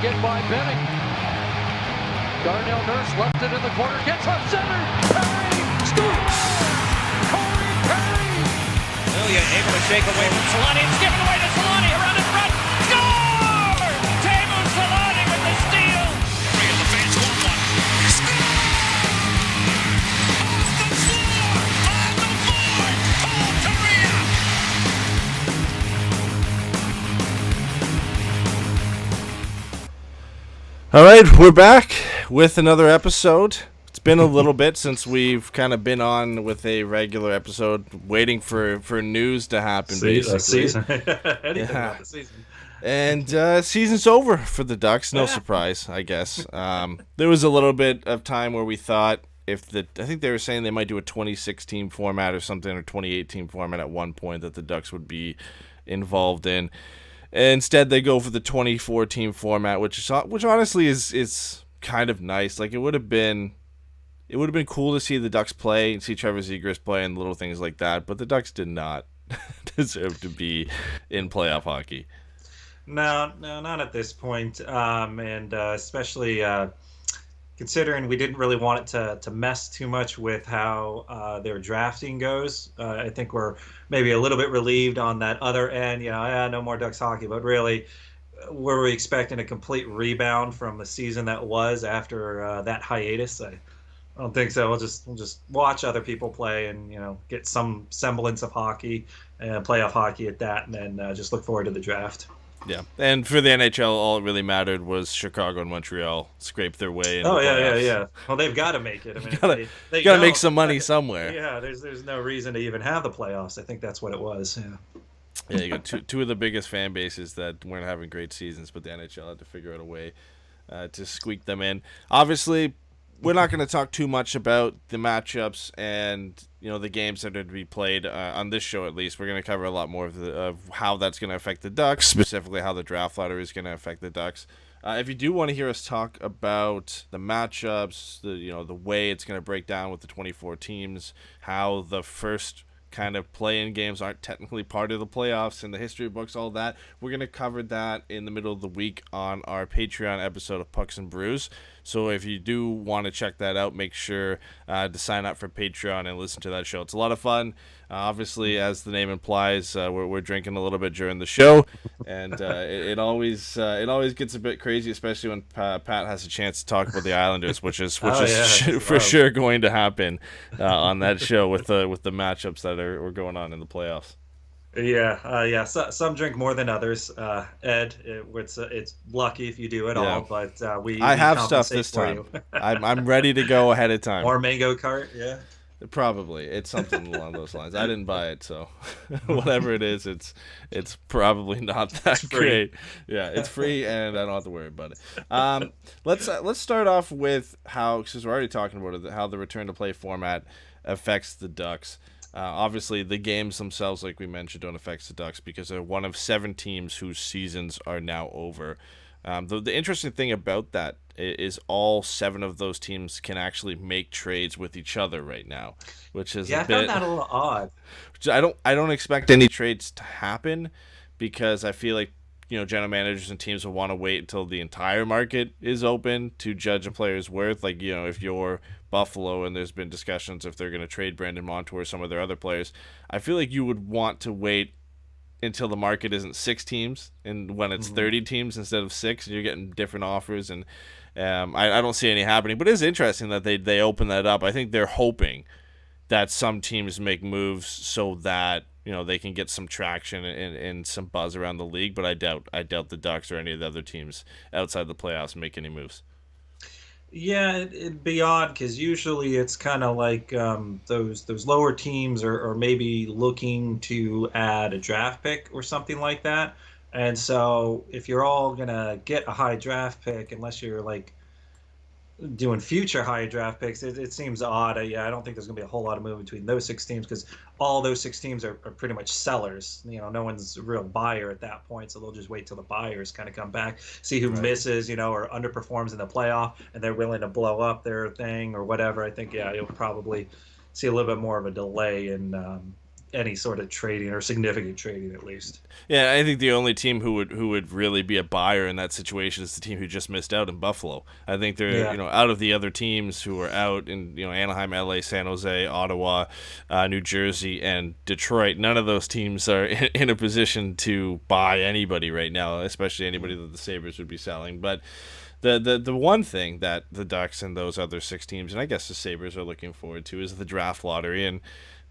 in by Benning. Darnell Nurse left it in the corner, gets up center. Perry scores! Corey Perry! Ilya able to shake away from Solani. It's given away to Solani around in front. Score! Teemu Solani with the steal. Three in the face, 1-1. Score! On the floor! Paul Kariya! All right, we're back with another episode. It's been a little bit since we've kind of been on with a regular episode, waiting for news to happen, basically. Season. Anything about the season. And season's over for the Ducks. No surprise, I guess. There was a little bit of time where we thought I think they were saying they might do a 26-team format or something, or 28-team format at one point that the Ducks would be involved in. Instead, they go for the 24-team format, which honestly is kind of nice. Like, it would have been cool to see the Ducks play and see Trevor Zegras play and little things like that. But the Ducks did not deserve to be in playoff hockey. No, not at this point. And especially considering we didn't really want it to mess too much with how their drafting goes. I think we're maybe a little bit relieved on that other end. No more Ducks hockey, but really, were we expecting a complete rebound from the season that was after that hiatus? I don't think so. We'll just watch other people play and get some semblance of hockey and playoff hockey at that, and then just look forward to the draft. Yeah, and for the NHL, all it really mattered was Chicago and Montreal scraped their way into yeah. Well, they've got to make it. I mean, they got to make some money somewhere. Yeah, there's no reason to even have the playoffs. I think that's what it was. Yeah, you got two of the biggest fan bases that weren't having great seasons, but the NHL had to figure out a way to squeak them in. Obviously, we're not going to talk too much about the matchups and the games that are to be played on this show. At least we're going to cover a lot more of how that's going to affect the Ducks, specifically how the draft lottery is going to affect the Ducks. If you do want to hear us talk about the matchups, the way it's going to break down with the 24 teams, how the first kind of play-in games aren't technically part of the playoffs in the history books, all that, we're going to cover that in the middle of the week on our Patreon episode of Pucks and Brews. So if you do want to check that out, make sure to sign up for Patreon and listen to that show. It's a lot of fun. Obviously, as the name implies, we're drinking a little bit during the show, and it always gets a bit crazy, especially when Pat has a chance to talk about the Islanders, which is for sure going to happen on that show with the matchups that are going on in the playoffs. Yeah. So, some drink more than others. Ed, it's lucky if you do at all, but I have stuff this time. I'm ready to go ahead of time. Or mango cart, yeah. Probably. It's something along those lines. I didn't buy it, so whatever it is, it's probably not that great. Yeah, it's free, and I don't have to worry about it. Let's start off with how, because we're already talking about it, how the return to play format affects the Ducks. Obviously, the games themselves, like we mentioned, don't affect the Ducks because they're one of 7 teams whose seasons are now over. The interesting thing about that is all 7 of those teams can actually make trades with each other right now, which is I found that a little odd. I don't expect any trades to happen because I feel like general managers and teams will want to wait until the entire market is open to judge a player's worth. Like, if you're Buffalo and there's been discussions if they're going to trade Brandon Montour or some of their other players, I feel like you would want to wait until the market isn't 6 teams and when it's 30 teams instead of 6, and you're getting different offers. And I don't see any happening, but it is interesting that they open that up. I think they're hoping that some teams make moves so that they can get some traction and some buzz around the league, but I doubt the Ducks or any of the other teams outside the playoffs make any moves. Yeah, it'd be odd because usually it's kind of like those lower teams are maybe looking to add a draft pick or something like that. And so if you're all going to get a high draft pick, unless you're like doing future high draft picks, it seems odd. I don't think there's going to be a whole lot of movement between those 6 teams because all those 6 teams are pretty much sellers. No one's a real buyer at that point, so they'll just wait till the buyers kind of come back, see who misses, or underperforms in the playoff, and they're willing to blow up their thing or whatever. I think, you'll probably see a little bit more of a delay in any sort of trading or significant trading at least. Yeah, I think the only team who would really be a buyer in that situation is the team who just missed out in Buffalo. I think they're Yeah. out of the other teams who are out in Anaheim, LA, San Jose, Ottawa, New Jersey, and Detroit. None of those teams are in a position to buy anybody right now, especially anybody that the Sabres would be selling. But the one thing that the Ducks and those other 6 teams, and I guess the Sabres, are looking forward to is the draft lottery, and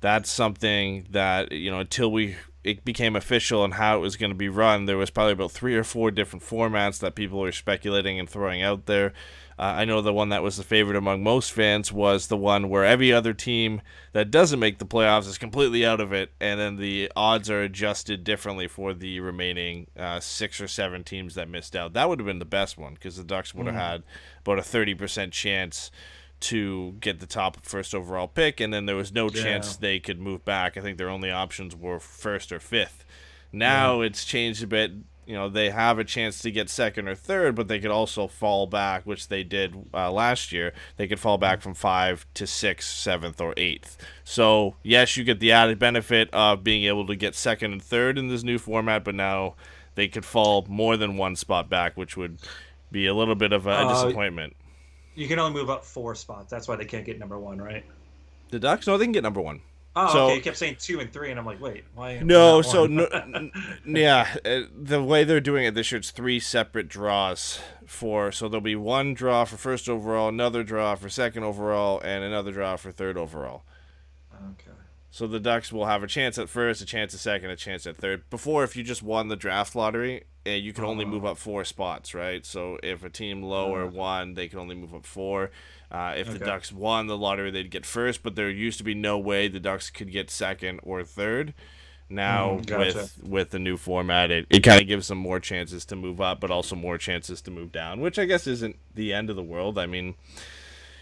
that's something that until it became official and how it was going to be run, there was probably about 3 or 4 different formats that people were speculating and throwing out there. I know the one that was the favorite among most fans was the one where every other team that doesn't make the playoffs is completely out of it, and then the odds are adjusted differently for the remaining 6 or 7 teams that missed out. That would have been the best one because the Ducks would have had about a 30% chance to get the top first overall pick, and then there was no chance they could move back. I think their only options were first or fifth. Now it's changed a bit. They have a chance to get second or third, but they could also fall back, which they did last year. They could fall back from 5 to 6th, 7th, or 8th. So, yes, you get the added benefit of being able to get second and third in this new format, but now they could fall more than one spot back, which would be a little bit of a disappointment. You can only move up 4 spots. That's why they can't get number 1, right? The Ducks? No, they can get number 1. Oh, so, okay. You kept saying 2 and 3, and I'm like, wait, why? No, so the way they're doing it this year, it's 3 separate draws so there'll be 1 draw for first overall, another draw for second overall, and another draw for third overall. Okay. So the Ducks will have a chance at first, a chance at second, a chance at third. Before, if you just won the draft lottery, you could only move up 4 spots, right? So if a team lower won, they could only move up 4. If the Ducks won the lottery, they'd get first, but there used to be no way the Ducks could get second or third. Now, with the new format, it kind of gives them more chances to move up, but also more chances to move down, which I guess isn't the end of the world. I mean,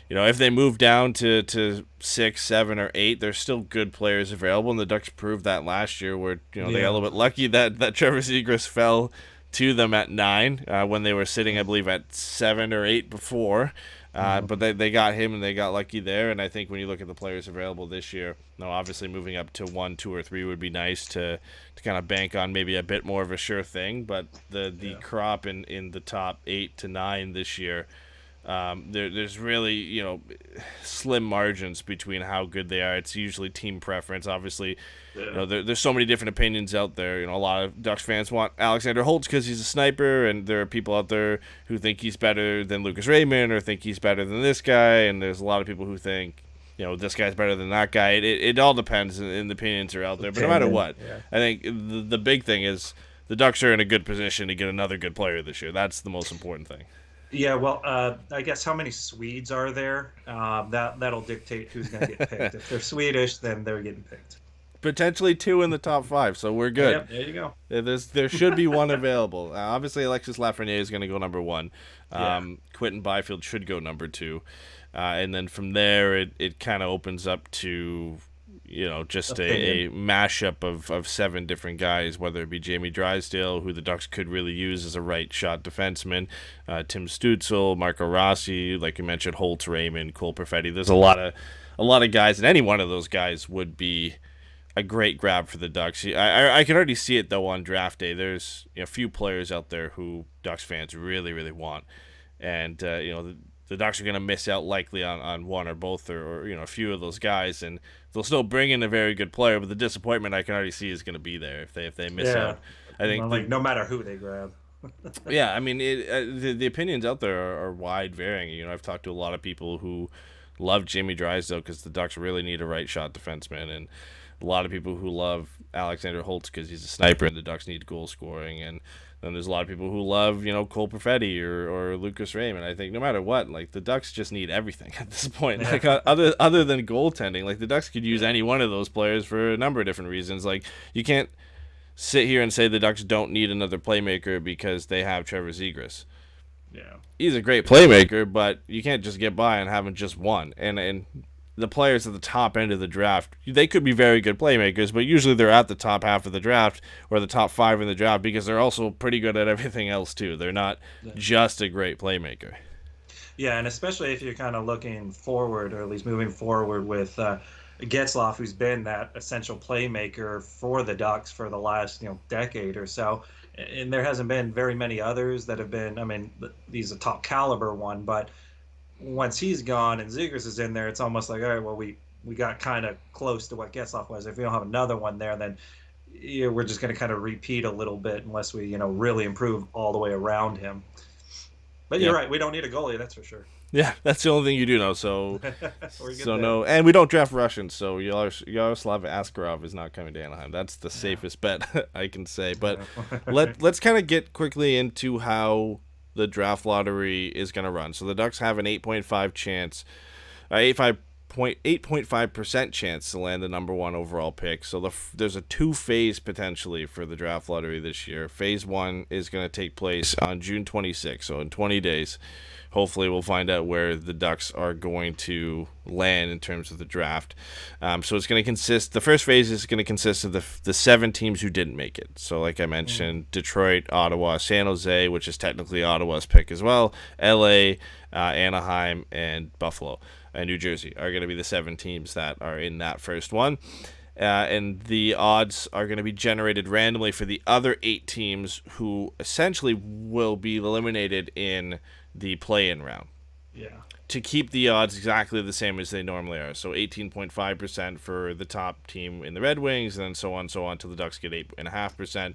if they move down to 6, 7, or 8, there's still good players available, and the Ducks proved that last year where they got a little bit lucky that Trevor Zegras fell to them at 9 when they were sitting, I believe, at 7 or 8 before. But they got him, and they got lucky there. And I think when you look at the players available this year, obviously moving up to 1, 2, or 3 would be nice to kind of bank on maybe a bit more of a sure thing. But the crop in the top 8 to 9 this year, there's really slim margins between how good they are. It's usually team preference. Obviously, there's so many different opinions out there. A lot of Ducks fans want Alexander Holtz because he's a sniper, and there are people out there who think he's better than Lucas Raymond or think he's better than this guy, and there's a lot of people who think this guy's better than that guy. It all depends, and the opinions are out there. But no matter what, I think the big thing is the Ducks are in a good position to get another good player this year. That's the most important thing. Yeah, well, I guess how many Swedes are there? That'll dictate who's going to get picked. If they're Swedish, then they're getting picked. Potentially 2 in the top 5, so we're good. Yep, there you go. There should be 1 available. Obviously, Alexis Lafreniere is going to go number 1. Quentin Byfield should go number 2. And then from there, it kind of opens up to just a mashup of 7 different guys, whether it be Jamie Drysdale, who the Ducks could really use as a right shot defenseman, Tim Stützle, Marco Rossi, like you mentioned, Holtz, Raymond, Cole Perfetti. There's a lot of guys, and any one of those guys would be a great grab for the Ducks. I can already see it though on draft day. There's a few players out there who Ducks fans really, really want, and the Ducks are going to miss out likely on one or both or a few of those guys, and they'll still bring in a very good player, but the disappointment I can already see is going to be there if they miss out. I think no matter who they grab. Yeah, I mean the opinions out there are wide varying. I've talked to a lot of people who love Jamie Drysdale because the Ducks really need a right shot defenseman, and a lot of people who love Alexander Holtz because he's a sniper and the Ducks need goal scoring, and then there's a lot of people who love Cole Perfetti or Lucas Raymond. I think no matter what, like the Ducks just need everything at this point. Like other than goaltending, like the Ducks could use any one of those players for a number of different reasons. Like you can't sit here and say the Ducks don't need another playmaker because they have Trevor Zegras. Yeah, he's a great playmaker, but you can't just get by on having just one. And the players at the top end of the draft, they could be very good playmakers, but usually they're at the top half of the draft or the top 5 in the draft because they're also pretty good at everything else too. They're not just a great playmaker. Yeah, and especially if you're kind of looking forward, or at least moving forward with Getzloff, who's been that essential playmaker for the Ducks for the last decade or so, and there hasn't been very many others that have been. I mean, he's a top caliber one, but once he's gone and Zegras is in there, it's almost like, all right, well, we got kind of close to what Getzloff was. If we don't have another one there, then we're just going to kind of repeat a little bit unless we really improve all the way around him. But you're right, we don't need a goalie, that's for sure. Yeah, that's the only thing you do know. So, so no, and we don't draft Russians. So Yaroslav Askarov is not coming to Anaheim. That's the safest bet I can say. But let's kind of get quickly into how the draft lottery is going to run. So the Ducks have an 8.5 chance, 8.5% chance to land the number 1 overall pick. So there's a 2-phase potentially for the draft lottery this year. Phase 1 is going to take place on June 26th, so in 20 days. Hopefully we'll find out where the Ducks are going to land in terms of the draft. So it's going to consist, the first phase is going to consist of the 7 teams who didn't make it. So like I mentioned, Detroit, Ottawa, San Jose, which is technically Ottawa's pick as well, LA, Anaheim, and Buffalo and New Jersey are going to be the 7 teams that are in that first one. And the odds are going to be generated randomly for the other 8 teams who essentially will be eliminated in the play-in round. Yeah. To keep the odds exactly the same as they normally are. So 18.5% for the top team in the Red Wings, and then so on till the Ducks get 8.5%.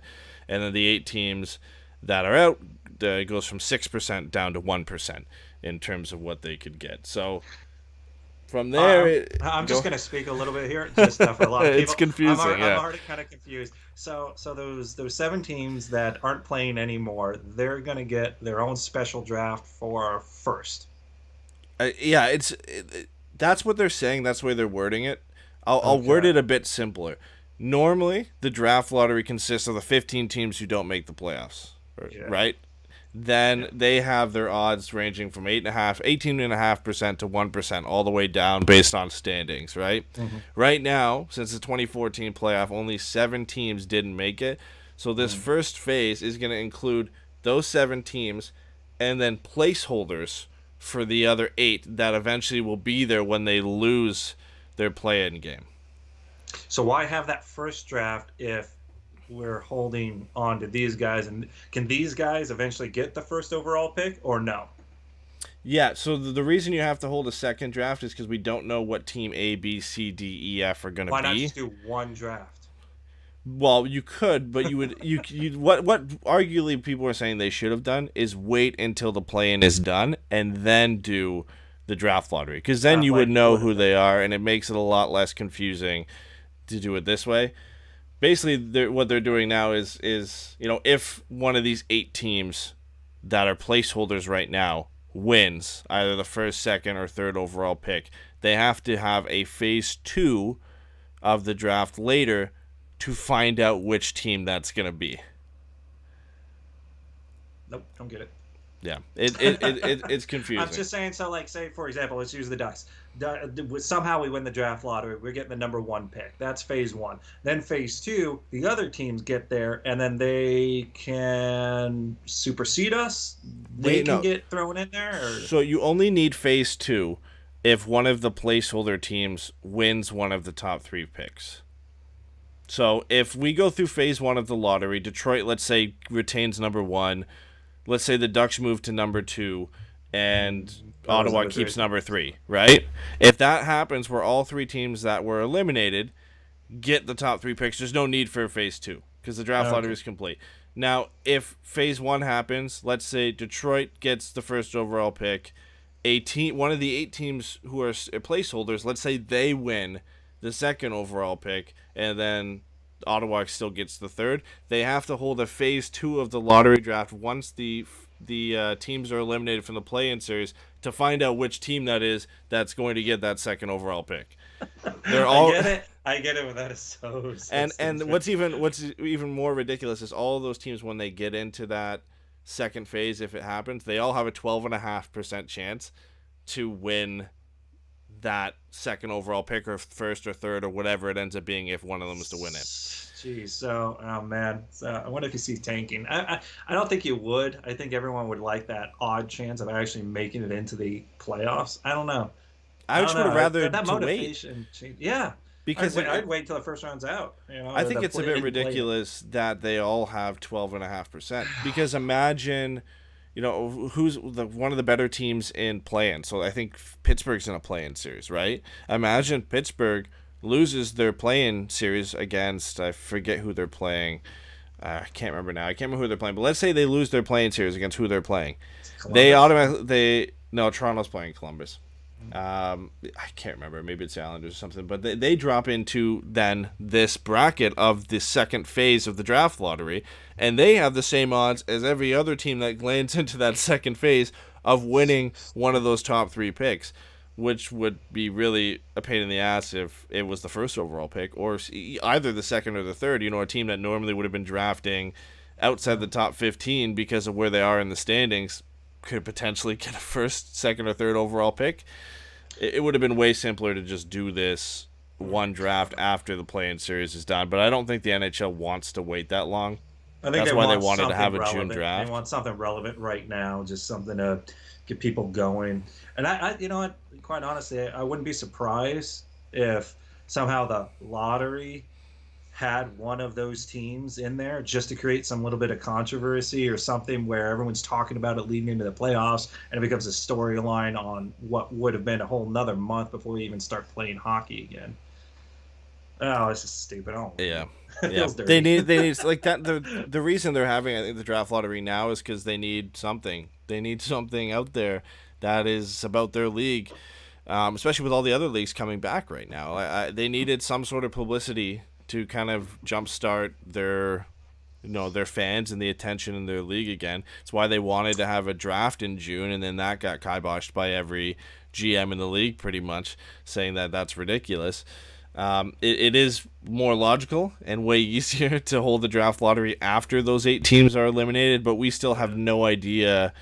And then the 8 teams that are out, it goes from 6% down to 1% in terms of what they could get. So from there, I'm just going to speak a little bit here, just for a lot of people. It's confusing. I'm already kind of confused. So those 7 teams that aren't playing anymore, they're going to get their own special draft for first. Yeah, that's what they're saying. That's the way they're wording it. I'll word it a bit simpler. Normally, the draft lottery consists of the 15 teams who don't make the playoffs, right? Then they have their odds ranging from 18.5% to 1%, all the way down based on standings, right? Mm-hmm. Right now, since the 2014 playoff, only 7 teams didn't make it. So this first phase is going to include those 7 teams and then placeholders for the other 8 that eventually will be there when they lose their play-in game. So why have that first draft if we're holding on to these guys, and can these guys eventually get the first overall pick or no? Yeah, so the reason you have to hold a second draft is because we don't know what team A, B, C, D, E, F are going to be. Why not just do one draft? Well, you could, but you would what arguably people are saying they should have done is wait until the play-in is done and then do the draft lottery, because then you would know who they are, and it makes it a lot less confusing to do it this way. Basically, what they're doing now is if one of these 8 teams that are placeholders right now wins either the first, second, or third overall pick, they have to have a phase 2 of the draft later to find out which team that's going to be. Nope, don't get it. Yeah, it's confusing. I'm just saying, so like, say, for example, let's use the Ducks. Somehow we win the draft lottery. We're getting the number 1 pick. That's phase 1. Then phase 2, the other teams get there, and then they can supersede us? They can get thrown in there? Or? So you only need phase 2 if one of the placeholder teams wins one of the top 3 picks. So if we go through phase 1 of the lottery, Detroit, let's say, retains number 1. Let's say the Ducks move to number 2 and Ottawa keeps number 3, right? If that happens where all 3 teams that were eliminated get the top 3 picks, there's no need for phase 2 because the draft lottery is complete. Now, if phase 1 happens, let's say Detroit gets the first overall pick, one of the 8 teams who are placeholders, let's say they win the second overall pick, and then Ottawa still gets the third. They have to hold a phase 2 of the lottery draft once the teams are eliminated from the play-in series to find out which team that is that's going to get that second overall pick. They're all I get it, but that is so and what's even more ridiculous is all of those teams, when they get into that second phase, if it happens, they all have a 12.5% chance to win that second overall pick, or first or third or whatever it ends up being, if one of them is to win it. Jeez, so oh man, so I wonder if you see tanking. I don't think you would. I think everyone would like that odd chance of actually making it into the playoffs. I don't know. I I just don't would have know. rather That to wait motivation, yeah. because I'd wait until the first round's out. You know, I think the it's a bit in play. ridiculous that they all have 12.5%. Because imagine, who's one of the better teams in play-in. So I think Pittsburgh's in a play-in series, right? Imagine Pittsburgh loses their play-in series against, I forget who they're playing. I can't remember now. I can't remember who they're playing. But let's say they lose their play-in series against who they're playing. They Columbus? automatically no, Toronto's playing Columbus. I can't remember. Maybe it's Islanders or something. But they drop into then this bracket of the second phase of the draft lottery, and they have the same odds as every other team that lands into that second phase of winning one of those top 3 picks, which would be really a pain in the ass if it was the first overall pick or either the second or the third. A team that normally would have been drafting outside the top 15 because of where they are in the standings could potentially get a first, second, or third overall pick. It would have been way simpler to just do this one draft after the play-in series is done, but I don't think the NHL wants to wait that long. I think That's they why they want wanted to have something a June relevant. draft. They want something relevant right now, just something to get people going. And you know what? Quite honestly, I wouldn't be surprised if somehow the lottery had one of those teams in there just to create some little bit of controversy or something where everyone's talking about it leading into the playoffs and it becomes a storyline on what would have been a whole nother month before we even start playing hockey again. Oh, it's just stupid. Oh, Yeah. it Yeah, feels dirty. they need like that. The reason they're having, I think, the draft lottery now is because they need something. They need something out there that is about their league, especially with all the other leagues coming back right now. They needed some sort of publicity to kind of jumpstart their fans and the attention in their league again. It's why they wanted to have a draft in June, and then that got kiboshed by every GM in the league, pretty much saying that that's ridiculous. It is more logical and way easier to hold the draft lottery after those 8 teams are eliminated, but we still have no idea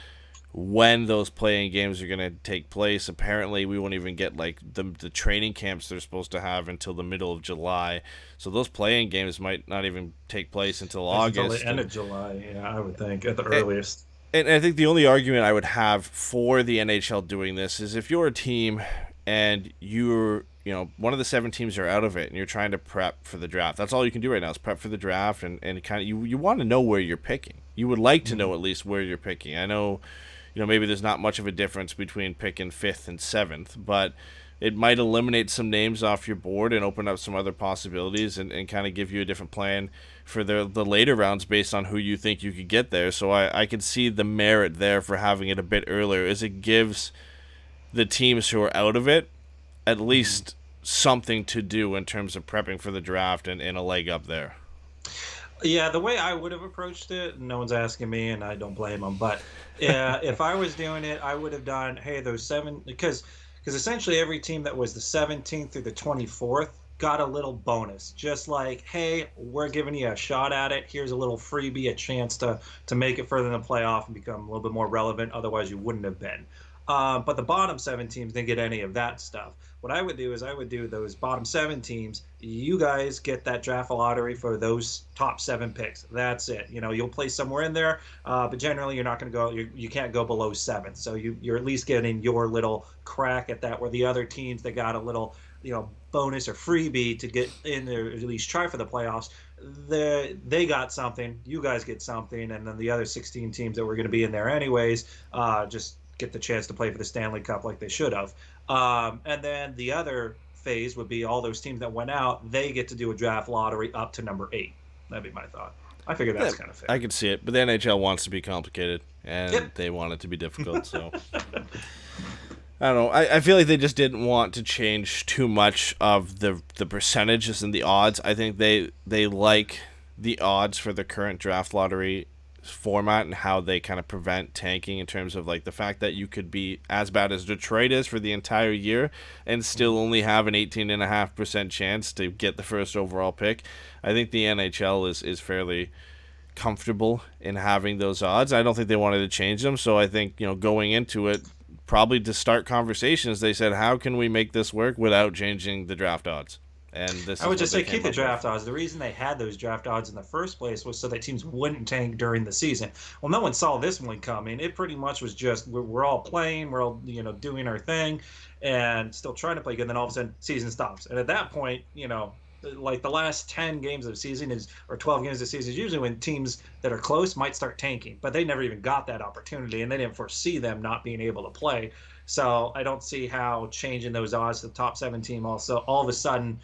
when those playing games are going to take place. Apparently, we won't even get like the training camps they're supposed to have until the middle of July. So those playing games might not even take place until August. Until the end of July, yeah, I would think, at the earliest. And I think the only argument I would have for the NHL doing this is if you're a team and you're, one of the 7 teams are out of it and you're trying to prep for the draft. That's all you can do right now is prep for the draft and kind of you want to know where you're picking. You would like to know at least where you're picking. I know, maybe there's not much of a difference between picking 5th and 7th, but it might eliminate some names off your board and open up some other possibilities and kind of give you a different plan for the later rounds based on who you think you could get there. So I can see the merit there for having it a bit earlier, as it gives the teams who are out of it at least something to do in terms of prepping for the draft and a leg up there. Yeah, the way I would have approached it, no one's asking me, and I don't blame them. But if I was doing it, I would have done, hey, those 7, because essentially every team that was the 17th through the 24th got a little bonus. Just like, hey, we're giving you a shot at it. Here's a little freebie, a chance to make it further in the playoff and become a little bit more relevant. Otherwise, you wouldn't have been. But the bottom 7 teams didn't get any of that stuff. What I would do is I would do those bottom 7 teams. You guys get that draft lottery for those top 7 picks. That's it. You'll play somewhere in there, but generally you're not going to go. You can't go below 7. So you're at least getting your little crack at that. Where the other teams that got a little bonus or freebie to get in there, or at least try for the playoffs, they got something. You guys get something, and then the other 16 teams that were going to be in there anyways, just get the chance to play for the Stanley Cup like they should have. And then the other phase would be all those teams that went out, they get to do a draft lottery up to number 8. That'd be my thought. I figure that's kind of fair. I can see it, but the NHL wants to be complicated, and Yep. they want it to be difficult, so... I don't know. I feel like they just didn't want to change too much of the percentages and the odds. I think they like the odds for the current draft lottery format and how they kind of prevent tanking in terms of like the fact that you could be as bad as Detroit is for the entire year and still only have an 18.5% chance to get the first overall pick. I think the NHL is fairly comfortable in having those odds. I don't think they wanted to change them, so I think going into it, probably to start conversations, they said, how can we make this work without changing the draft odds? And this I is would what just they say came keep the up draft with. odds. The reason they had those draft odds in the first place was so that teams wouldn't tank during the season. Well, no one saw this one coming. It pretty much was just we're all playing, we're all doing our thing, and still trying to play good. And then all of a sudden, season stops. And at that point, like the last 10 games of the season is or 12 games of the season is usually when teams that are close might start tanking, but they never even got that opportunity, and they didn't foresee them not being able to play. So I don't see how changing those odds to the top 7 team also all of a sudden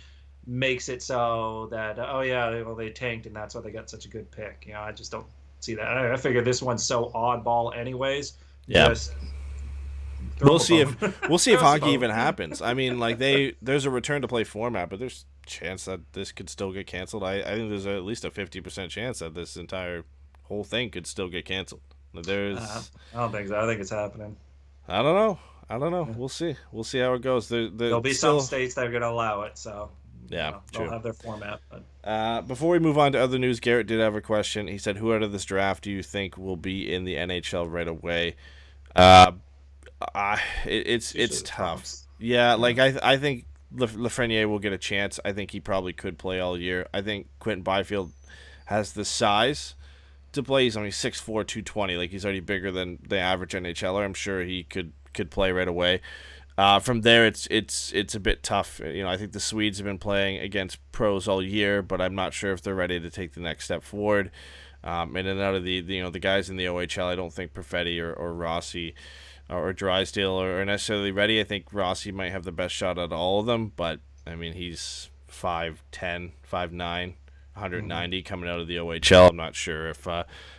makes it so that oh yeah, well they tanked and that's why they got such a good pick. I just don't see that. I figure this one's so oddball anyways. Yeah. Just throw We'll them a see if bone. we'll see if Throw us a hockey bone. even happens. I mean, like there's a return to play format, but there's a chance that this could still get canceled. I think there's at least a 50% chance that this entire whole thing could still get canceled. There's I don't think so. I think it's happening. I don't know. I don't know. We'll see. We'll see how it goes. There'll be still, some states that are going to allow it, so yeah, they'll true. have their format. But Before we move on to other news, Garrett did have a question. He said, "Who out of this draft do you think will be in the NHL right away?" It's tough. Tops. Yeah, like I think Lafreniere will get a chance. I think he probably could play all year. I think Quentin Byfield has the size to play. He's only 6'4", 220. Like he's already bigger than the average NHLer. I'm sure he could play right away. From there, it's a bit tough. I think the Swedes have been playing against pros all year, but I'm not sure if they're ready to take the next step forward. And then out of the guys in the OHL, I don't think Perfetti or Rossi or Drysdale are necessarily ready. I think Rossi might have the best shot out of all of them, but I mean he's 5'10", 5'9", 190 coming out of the OHL. I'm not sure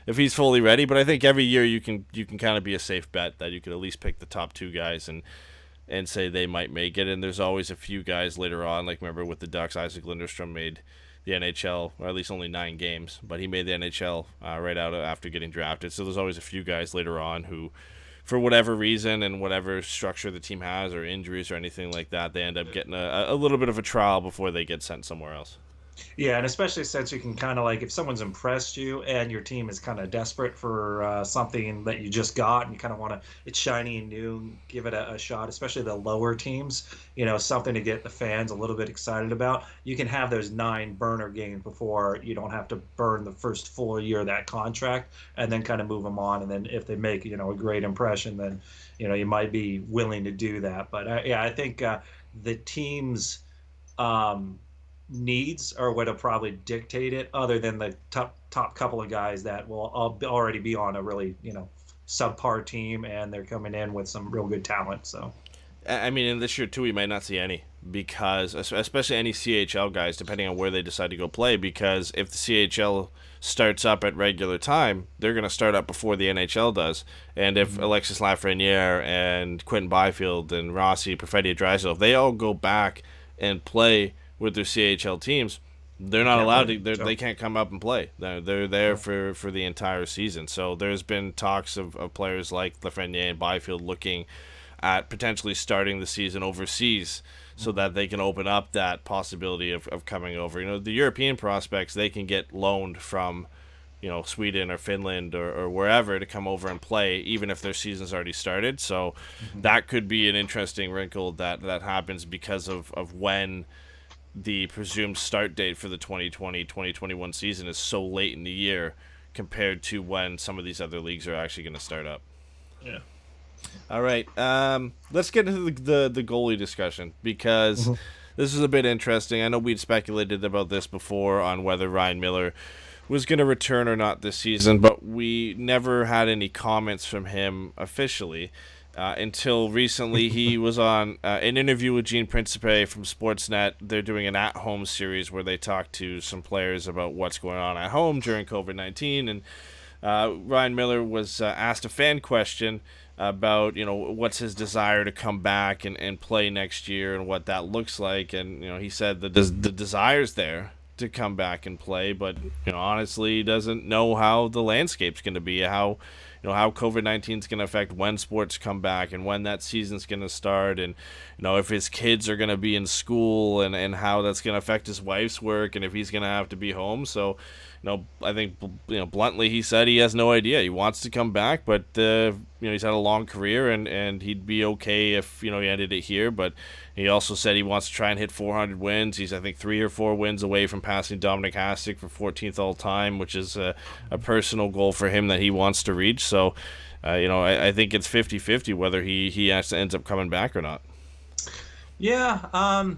if he's fully ready, but I think every year you can kind of be a safe bet that you could at least pick the top 2 guys and say they might make it. And there's always a few guys later on, like remember with the Ducks, Isaac Linderstrom made the NHL, or at least only 9 games, but he made the NHL right out after getting drafted. So there's always a few guys later on who, for whatever reason and whatever structure the team has or injuries or anything like that, they end up getting a little bit of a trial before they get sent somewhere else. Yeah, and especially since you can kind of like if someone's impressed you and your team is kind of desperate for something that you just got and you kind of want to, it's shiny and new, give it a shot, especially the lower teams, something to get the fans a little bit excited about. You can have those 9 burner games before you don't have to burn the first full year of that contract and then kind of move them on. And then if they make, a great impression, then, you might be willing to do that. But I think the teams, needs are what will probably dictate it, other than the top couple of guys that will already be on a really subpar team and they're coming in with some real good talent. So I mean, in this year too, we might not see any, because especially any CHL guys, depending on where they decide to go play. Because if the CHL starts up at regular time, they're going to start up before the NHL does. And if Alexis Lafreniere and Quentin Byfield and Rossi, Perfetti, Drysdale, if they all go back and play with their CHL teams, they're not allowed to. They can't come up and play. They're there for the entire season. So there's been talks of players like Lafreniere and Byfield looking at potentially starting the season overseas so that they can open up that possibility of coming over. The European prospects, they can get loaned from Sweden or Finland or wherever to come over and play, even if their season's already started. So that could be an interesting wrinkle that happens because of when the presumed start date for the 2020-2021 season is so late in the year compared to when some of these other leagues are actually going to start up. yeah. All right, let's get into the goalie discussion, because this is a bit interesting. I know we'd speculated about this before on whether Ryan Miller was going to return or not this season, but we never had any comments from him officially until recently. He was on an interview with Gene Principe from Sportsnet. They're doing an at-home series where they talk to some players about what's going on at home during COVID-19, and Ryan Miller was asked a fan question about what's his desire to come back and play next year and what that looks like. And he said that the desire's there to come back and play, but honestly he doesn't know how the landscape's going to be, how how COVID-19 is going to affect when sports come back and when that season's going to start, and if his kids are going to be in school and how that's going to affect his wife's work and if he's going to have to be home. So I think bluntly he said he has no idea. He wants to come back, but he's had a long career, and he'd be okay if he ended it here. But he also said he wants to try and hit 400 wins. He's, I think, 3 or 4 wins away from passing Dominic Hasek for 14th all time, which is a personal goal for him that he wants to reach. So, I think it's 50-50 whether he actually ends up coming back or not. Yeah,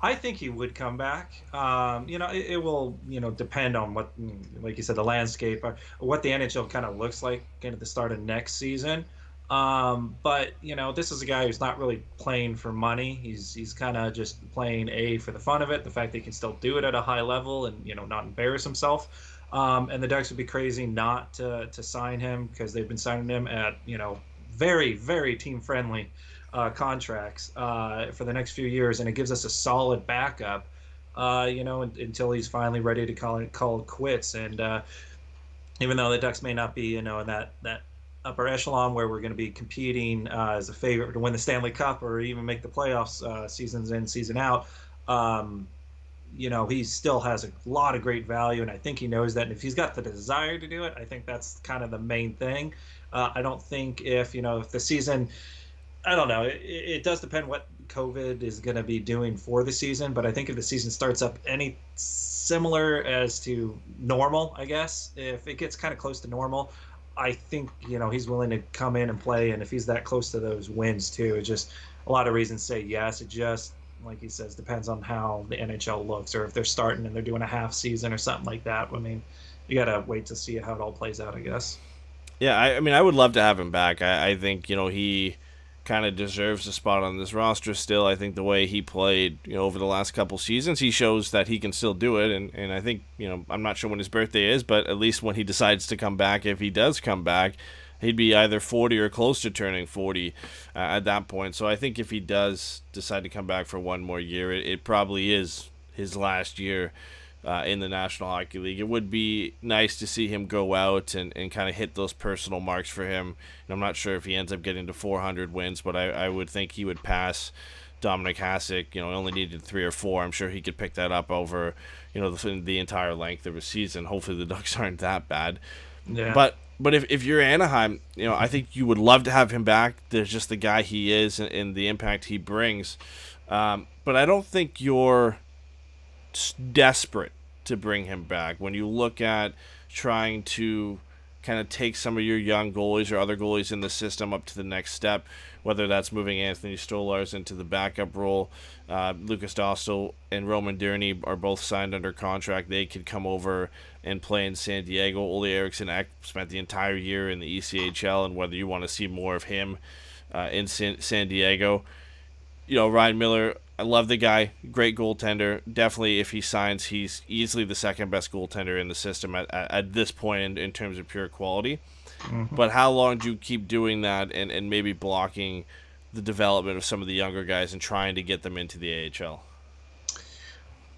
I think he would come back. It will, depend on what, like you said, the landscape, or what the NHL kind of looks like at the start of next season. But this is a guy who's not really playing for money. He's kind of just playing for the fun of it, the fact that he can still do it at a high level and not embarrass himself. And the Ducks would be crazy not to sign him, because they've been signing him at very, very team friendly contracts for the next few years, and it gives us a solid backup, until he's finally ready to call it quits. And even though the Ducks may not be, in that upper echelon where we're going to be competing as a favorite to win the Stanley Cup or even make the playoffs seasons in, season out, he still has a lot of great value, and I think he knows that. And if he's got the desire to do it, I think that's kind of the main thing. I don't think if the season, I don't know. It does depend what COVID is going to be doing for the season, but I think if the season starts up any similar as to normal, I guess, if it gets kind of close to normal, I think he's willing to come in and play. And if he's that close to those wins too, it's just a lot of reasons say yes. It just, like he says, depends on how the NHL looks, or if they're starting and they're doing a half season or something like that. I mean, you got to wait to see how it all plays out, I guess. Yeah, I mean, I would love to have him back. I think he kind of deserves a spot on this roster still. I think the way he played, over the last couple seasons, he shows that he can still do it. And I think, I'm not sure when his birthday is, but at least when he decides to come back, if he does come back, he'd be either 40 or close to turning 40 at that point. So I think if he does decide to come back for one more year, it probably is his last year in the National Hockey League. It would be nice to see him go out and kind of hit those personal marks for him. And I'm not sure if he ends up getting to 400 wins, but I would think he would pass Dominic Hasek. Only needed 3 or 4. I'm sure he could pick that up over, the entire length of a season. Hopefully the Ducks aren't that bad. Yeah. But if you're Anaheim, I think you would love to have him back. There's just the guy he is and the impact he brings. But I don't think you're desperate to bring him back. When you look at trying to kind of take some of your young goalies or other goalies in the system up to the next step, whether that's moving Anthony Stolarz into the backup role. Lucas Dostal and Roman Durny are both signed under contract. They could come over and play in San Diego. Ole Eriksson spent the entire year in the ECHL, and whether you want to see more of him in San Diego. Ryan Miller, I love the guy. Great goaltender. Definitely, if he signs, he's easily the second best goaltender in the system at this point in terms of pure quality. Mm-hmm. But how long do you keep doing that and maybe blocking the development of some of the younger guys and trying to get them into the AHL?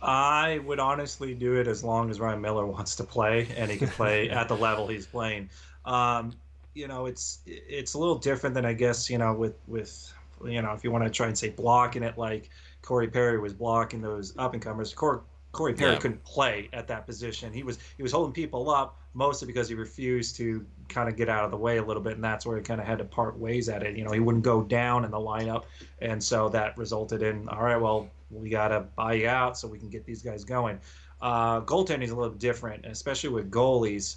I would honestly do it as long as Ryan Miller wants to play and he can play at the level he's playing. It's a little different than, I guess, with if you want to try and say blocking it like Corey Perry was blocking those up-and-comers. Corey Perry couldn't play at that position. He was holding people up mostly because he refused to kind of get out of the way a little bit, and that's where he kind of had to part ways at it. He wouldn't go down in the lineup, and so that resulted in, all right, well, we got to buy you out so we can get these guys going. Goaltending is a little different, especially with goalies.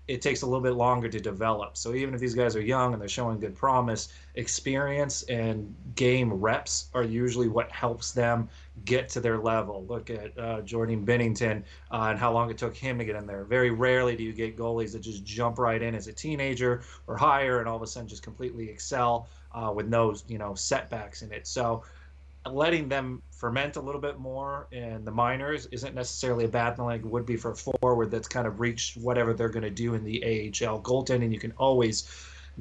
It takes a little bit longer to develop. So even if these guys are young and they're showing good promise, experience and game reps are usually what helps them get to their level. Look at Jordan Binnington and how long it took him to get in there. Very rarely do you get goalies that just jump right in as a teenager or higher and all of a sudden just completely excel with no setbacks in it. So letting them ferment a little bit more in the minors isn't necessarily a bad thing like it would be for a forward that's kind of reached whatever they're going to do in the AHL. Goaltending, you can always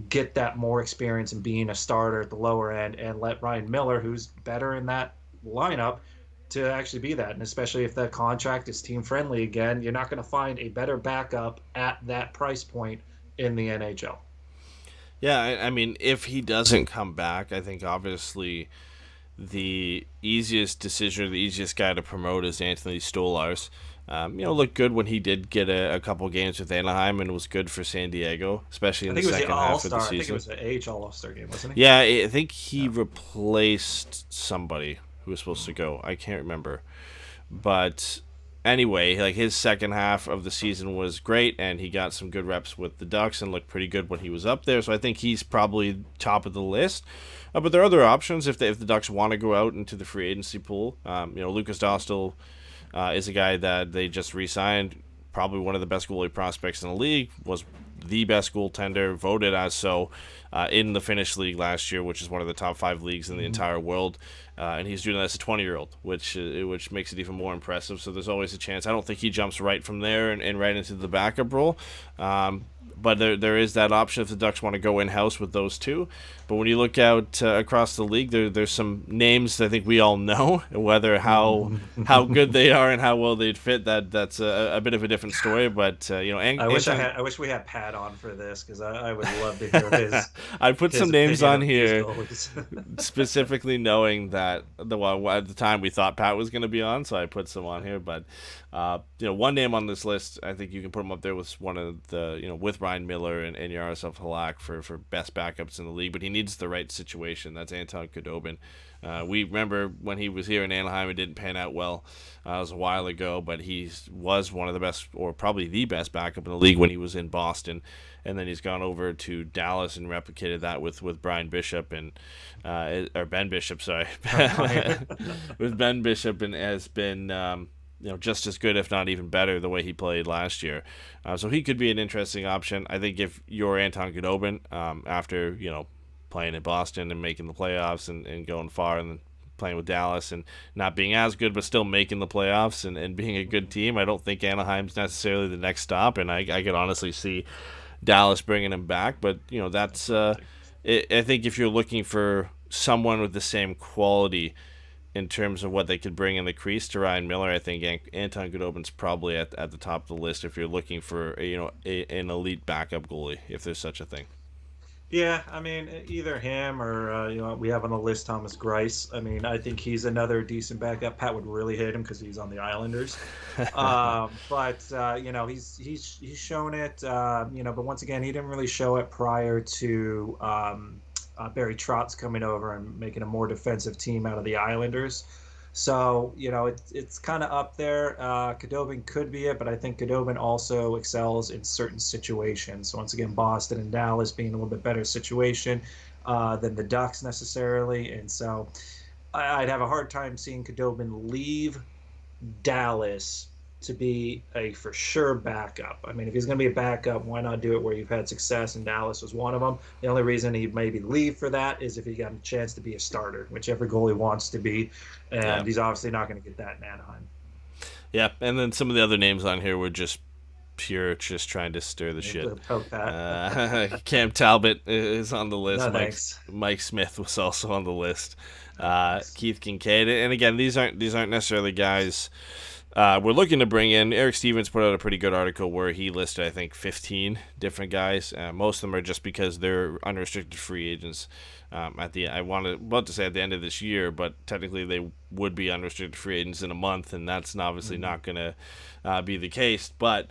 get that more experience in being a starter at the lower end and let Ryan Miller, who's better in that lineup, to actually be that. And especially if that contract is team friendly again, you're not going to find a better backup at that price point in the NHL. Yeah, I mean, if he doesn't come back, I think obviously the easiest decision or the easiest guy to promote is Anthony Stolarz. looked good when he did get a couple games with Anaheim, and was good for San Diego, especially I in the think it was the second half of the All-Star. I think it season. was the AHL All-Star game, wasn't he? Yeah, I think he replaced somebody who was supposed to go. I can't remember. But anyway, like his second half of the season was great, and he got some good reps with the Ducks and looked pretty good when he was up there. So I think he's probably top of the list. But there are other options if the Ducks want to go out into the free agency pool. Lucas Dostal is a guy that they just re-signed. Probably one of the best goalie prospects in the league. Was the best goaltender, voted as so in the Finnish league last year, which is one of the top 5 leagues in the entire world. And he's doing that as a 20-year-old, which makes it even more impressive. So there's always a chance. I don't think he jumps right from there and right into the backup role. But there is that option if the Ducks want to go in-house with those two. But when you look out across the league, there's some names I think we all know. Whether how good they are and how well they'd fit, that's a bit of a different story. But I wish we had Pat on for this, because I would love to hear his. I put his some names opinion on of here, these goalies. specifically knowing that at the time we thought Pat was going to be on, so I put some on here. But one name on this list, I think you can put him up there with one of the with Ryan Miller and Yaroslav Halak for best backups in the league. But he needs the right situation. That's Anton Khudobin. We remember when he was here in Anaheim, it didn't pan out well. It was a while ago, but he was one of the best, or probably the best backup in the league when he was in Boston. And then he's gone over to Dallas and replicated that with Brian Bishop or Ben Bishop, sorry, with Ben Bishop, and has been just as good, if not even better, the way he played last year. So he could be an interesting option. I think if you're Anton Khudobin, after playing in Boston and making the playoffs and going far, and playing with Dallas and not being as good but still making the playoffs and being a good team, I don't think Anaheim's necessarily the next stop, and I could honestly see Dallas bringing him back. But that's I think if you're looking for someone with the same quality in terms of what they could bring in the crease to Ryan Miller, I think Anton Khudobin's probably at the top of the list if you're looking for an elite backup goalie, if there's such a thing. Yeah, I mean, either him or we have on the list Thomas Greiss. I mean, I think he's another decent backup. Pat would really hate him because he's on the Islanders. But he's shown it. But once again, he didn't really show it prior to Barry Trotz coming over and making a more defensive team out of the Islanders. So, it's kind of up there. Khudobin could be it, but I think Khudobin also excels in certain situations. So once again, Boston and Dallas being a little bit better situation than the Ducks necessarily. And so I'd have a hard time seeing Khudobin leave Dallas to be a for sure backup. I mean, if he's going to be a backup, why not do it where you've had success, and Dallas was one of them. The only reason he'd maybe leave for that is if he got a chance to be a starter, which every goalie wants to be, and he's obviously not going to get that in Anaheim. Yeah, and then some of the other names on here were just trying to stir the shit. Cam Talbot is on the list. No, Mike Smith was also on the list. Keith Kincaid, and again, these aren't necessarily guys we're looking to bring in. Eric Stevens put out a pretty good article where he listed, I think, 15 different guys. Most of them are just because they're unrestricted free agents. About to say at the end of this year, but technically they would be unrestricted free agents in a month, and that's obviously not going to be the case. But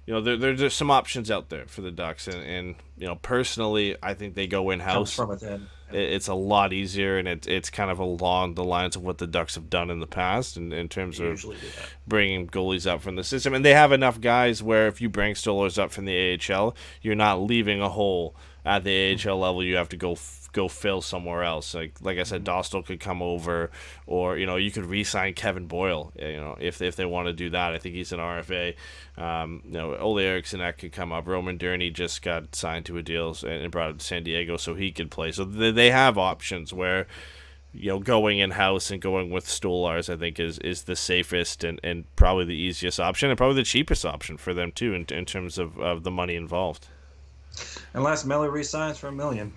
there's some options out there for the Ducks, and personally, I think they go in-house. Comes from within. It's a lot easier, and it's kind of along the lines of what the Ducks have done in the past in terms of bringing goalies up from the system. And they have enough guys where if you bring Stolarz up from the AHL, you're not leaving a hole at the AHL level. You have to go fill somewhere else. Like I said, Dostal could come over, or you could re-sign Kevin Boyle. If they want to do that, I think he's an RFA. Ole Eriksson could come up. Roman Durney just got signed to a deal and brought up to San Diego so he could play. So they have options where going in-house and going with Stolarz, I think, is the safest and probably the easiest option, and probably the cheapest option for them too in terms of the money involved. Unless Miller re-signs for $1 million.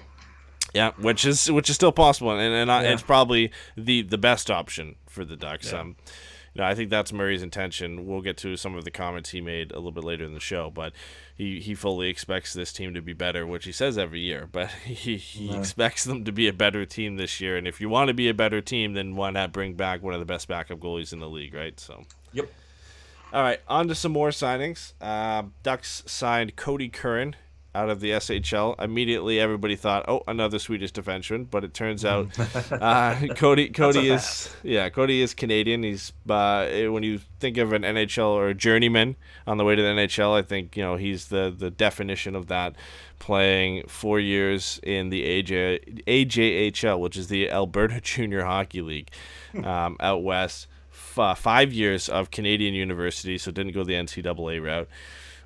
Yeah, which is still possible, and it's probably the best option for the Ducks. Yeah. I think that's Murray's intention. We'll get to some of the comments he made a little bit later in the show, but he fully expects this team to be better, which he says every year, but he expects them to be a better team this year. And if you want to be a better team, then why not bring back one of the best backup goalies in the league, right? So. Yep. All right, on to some more signings. Ducks signed Cody Curran out of the SHL. Immediately, everybody thought, "Oh, another Swedish defenseman," but it turns out Cody Not so Cody is fast. Cody is Canadian. He's when you think of an NHL or a journeyman on the way to the NHL, I think he's the definition of that. Playing 4 years in the AJHL, which is the Alberta Junior Hockey League, out west. 5 years of Canadian university, so didn't go the NCAA route.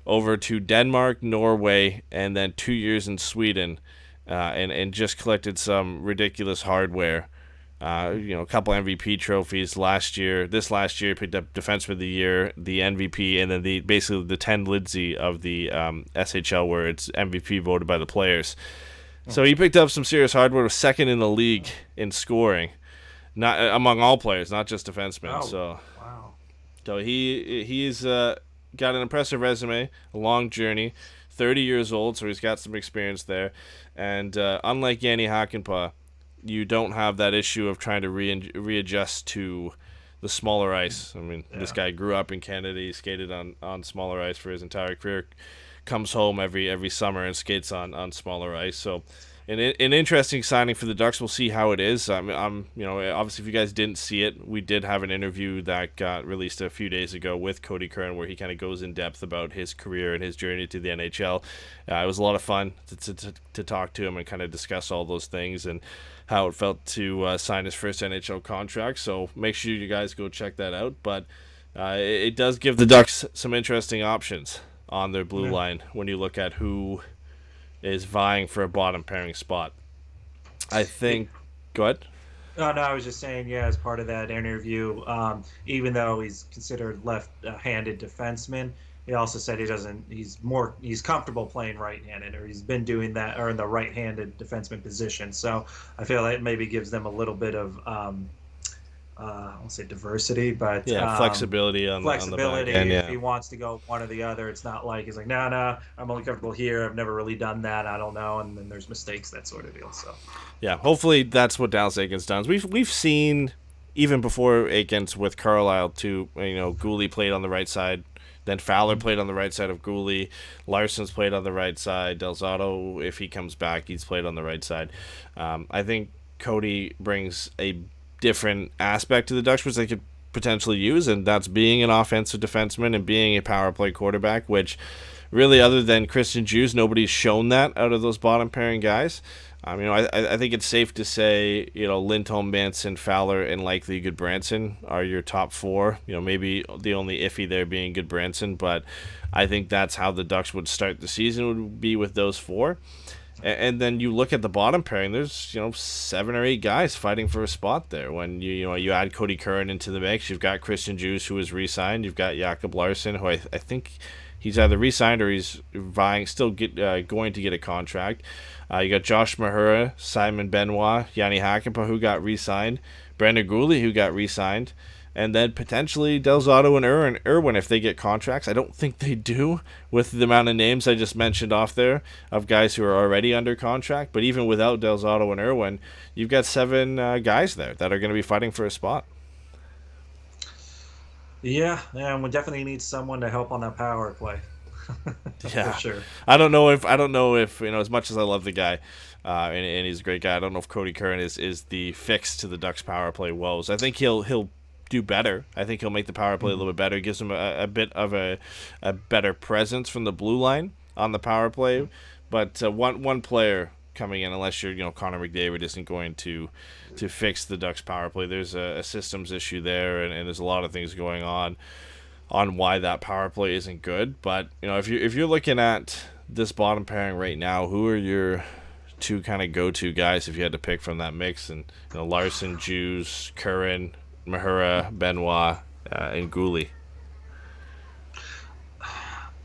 Over to Denmark, Norway, and then 2 years in Sweden, and just collected some ridiculous hardware. A couple MVP trophies last year. This last year, picked up Defenseman of the Year, the MVP, and then basically the 10 Lidzy of the SHL, where it's MVP voted by the players. So he picked up some serious hardware. Was second in the league in scoring, not among all players, not just defensemen. Oh, So wow. he's got an impressive resume, a long journey, 30 years old, so he's got some experience there. And unlike Yanni Hakanpää, you don't have that issue of trying to readjust to the smaller ice. I mean, this guy grew up in Canada. He skated on smaller ice for his entire career. Comes home every summer and skates on smaller ice. So an interesting signing for the Ducks. We'll see how it is. Obviously, if you guys didn't see it, we did have an interview that got released a few days ago with Cody Curran, where he kind of goes in depth about his career and his journey to the NHL. It was a lot of fun to talk to him and kind of discuss all those things and how it felt to sign his first NHL contract. So make sure you guys go check that out. But it does give the Ducks some interesting options on their blue line when you look at who is vying for a bottom pairing spot. I think. Go ahead. Oh, no, I was just saying, yeah, as part of that interview, even though he's considered left-handed defenseman, he also said he's comfortable playing right-handed, or he's been doing that, or in the right-handed defenseman position. So I feel like it maybe gives them a little bit of, I won't say diversity, but flexibility on the back end, if he wants to go one or the other. It's not like he's like, no, I'm only comfortable here. I've never really done that. I don't know. And then there's mistakes, that sort of deal. So yeah, hopefully that's what Dallas Eakins does. We've seen even before Eakins with Carlisle too. Gooley played on the right side. Then Fowler played on the right side of Gooley. Larson's played on the right side. Del Zotto, if he comes back, he's played on the right side. I think Cody brings a different aspect to the Ducks, which they could potentially use, and that's being an offensive defenseman and being a power play quarterback, which really, other than Christian Jews, nobody's shown that out of those bottom pairing guys. I think it's safe to say, Lindholm, Manson, Fowler, and likely Goodbranson are your top four. Maybe the only iffy there being Goodbranson, but I think that's how the Ducks would start the season, would be with those four. And then you look at the bottom pairing. There's 7 or 8 guys fighting for a spot there. When you add Cody Curran into the mix, you've got Christian Juice, who is re-signed. You've got Jakob Larsson, who I think he's either re-signed or he's going to get a contract. You got Josh Mahura, Simon Benoit, Yanni Hakanpää, who got re-signed, Brandon Gooley, who got re-signed, and then potentially Del Zotto and Irwin if they get contracts. I don't think they do with the amount of names I just mentioned off there of guys who are already under contract. But even without Del Zotto and Irwin, you've got 7 guys there that are going to be fighting for a spot. yeah, and we definitely need someone to help on that power play. Yeah, For sure. I don't know if as much as I love the guy, and he's a great guy. I don't know if Cody Curran is the fix to the Ducks power play woes. I think he'll do better. I think he'll make the power play a little bit better. It gives him a bit of a better presence from the blue line on the power play. But one player coming in, unless you're Connor McDavid, isn't going to fix the Ducks power play. There's a systems issue there, and there's a lot of things going on why that power play isn't good. But if you're looking at this bottom pairing right now, who are your 2 kind of go-to guys if you had to pick from that mix? And Larson, Jews, Curran, Mahura, Benoit, and Gooley.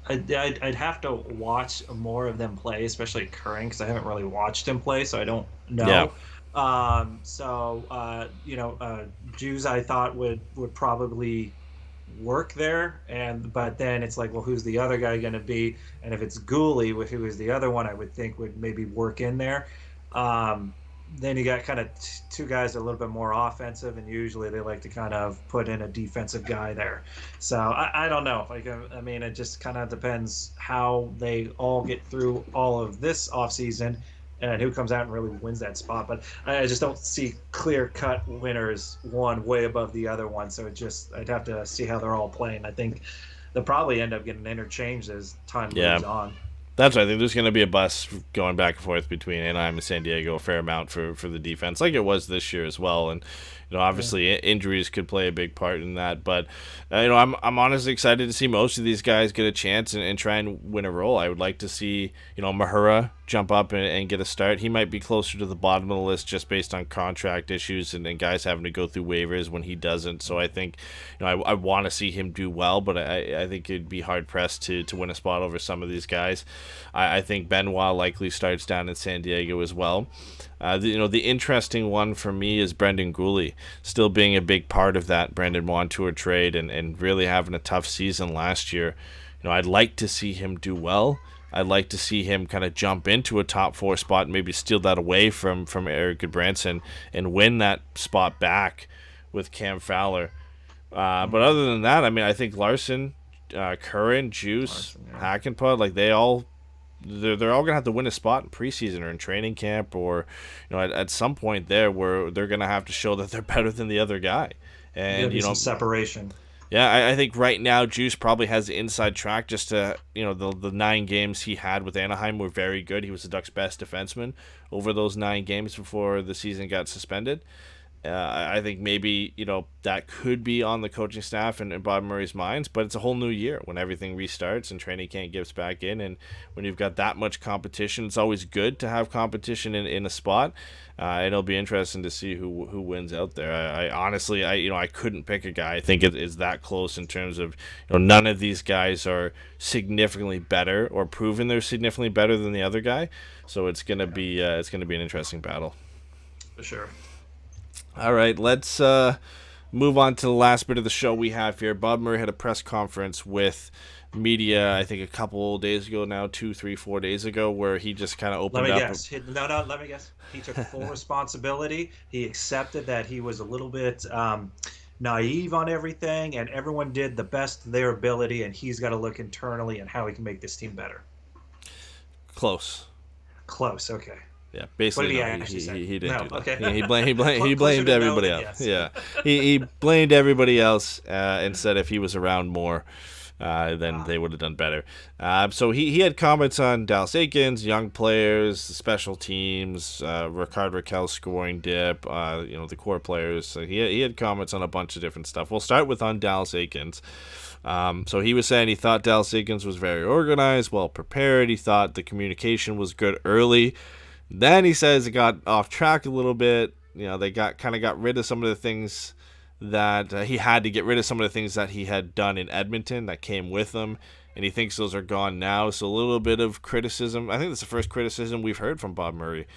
I'd have to watch more of them play, especially Curran, because I haven't really watched him play, so I don't know. Yeah. Jews I thought would probably work there, but then it's like, well, who's the other guy going to be? And if it's Gooley, who is the other one, I would think would maybe work in there. then you got kind of two guys that are a little bit more offensive, and usually they like to kind of put in a defensive guy there. So I don't know. Like I mean, it just kind of depends how they all get through all of this offseason and who comes out and really wins that spot. But I just don't see clear-cut winners, one way above the other one. So I'd have to see how they're all playing. I think they'll probably end up getting interchanged as time Yeah. moves on. That's right. I think there's going to be a bus going back and forth between Anaheim and San Diego a fair amount for the defense, like it was this year as well. And obviously injuries could play a big part in that. But I'm honestly excited to see most of these guys get a chance and try and win a role. I would like to see Mahura jump up and get a start. He might be closer to the bottom of the list just based on contract issues and guys having to go through waivers when he doesn't. So I think I want to see him do well, but I think it'd be hard pressed to win a spot over some of these guys. I think Benoit likely starts down in San Diego as well. The interesting one for me is Brendan Gooley, still being a big part of that Brandon Montour trade and really having a tough season last year. I'd like to see him do well. I'd like to see him kind of jump into a top 4 spot and maybe steal that away from Eric Goodbranson and win that spot back with Cam Fowler. But other than that, I mean, I think Larson, Curran, Juice, Hakanpää, like they're all gonna have to win a spot in preseason or in training camp or at some point there where they're gonna have to show that they're better than the other guy. And some separation. Yeah, I think right now Juice probably has the inside track just to the 9 games he had with Anaheim were very good. He was the Ducks' best defenseman over those 9 games before the season got suspended. I think maybe that could be on the coaching staff and Bob Murray's minds, but it's a whole new year when everything restarts and training camp gets back in, and when you've got that much competition, it's always good to have competition in a spot. And it'll be interesting to see who wins out there. I honestly, I couldn't pick a guy. I think it is that close in terms of none of these guys are significantly better or proven they're significantly better than the other guy. So it's gonna be an interesting battle. For sure. All right, let's move on to the last bit of the show we have here. Bob Murray had a press conference with media, I think a couple days ago now, 2, 3, 4 days ago, where he just kind of opened up. Let me guess. He took full responsibility. He accepted that he was a little bit naive on everything, and everyone did the best of their ability, and he's got to look internally and how he can make this team better. Close, okay. Yeah, basically, he didn't do that. Okay. He blamed everybody else. Yes. Yeah, he blamed everybody else and said if he was around more, then they would have done better. So he had comments on Dallas Eakins, young players, special teams, Rickard Rakell's scoring dip, the core players. So he had comments on a bunch of different stuff. We'll start with on Dallas Eakins. So he was saying he thought Dallas Eakins was very organized, well prepared. He thought the communication was good early. Then he says it got off track a little bit. They got rid of some of the things that he had to get rid of some of the things that he had done in Edmonton that came with him, and he thinks those are gone now. So a little bit of criticism. I think that's the first criticism we've heard from Bob Murray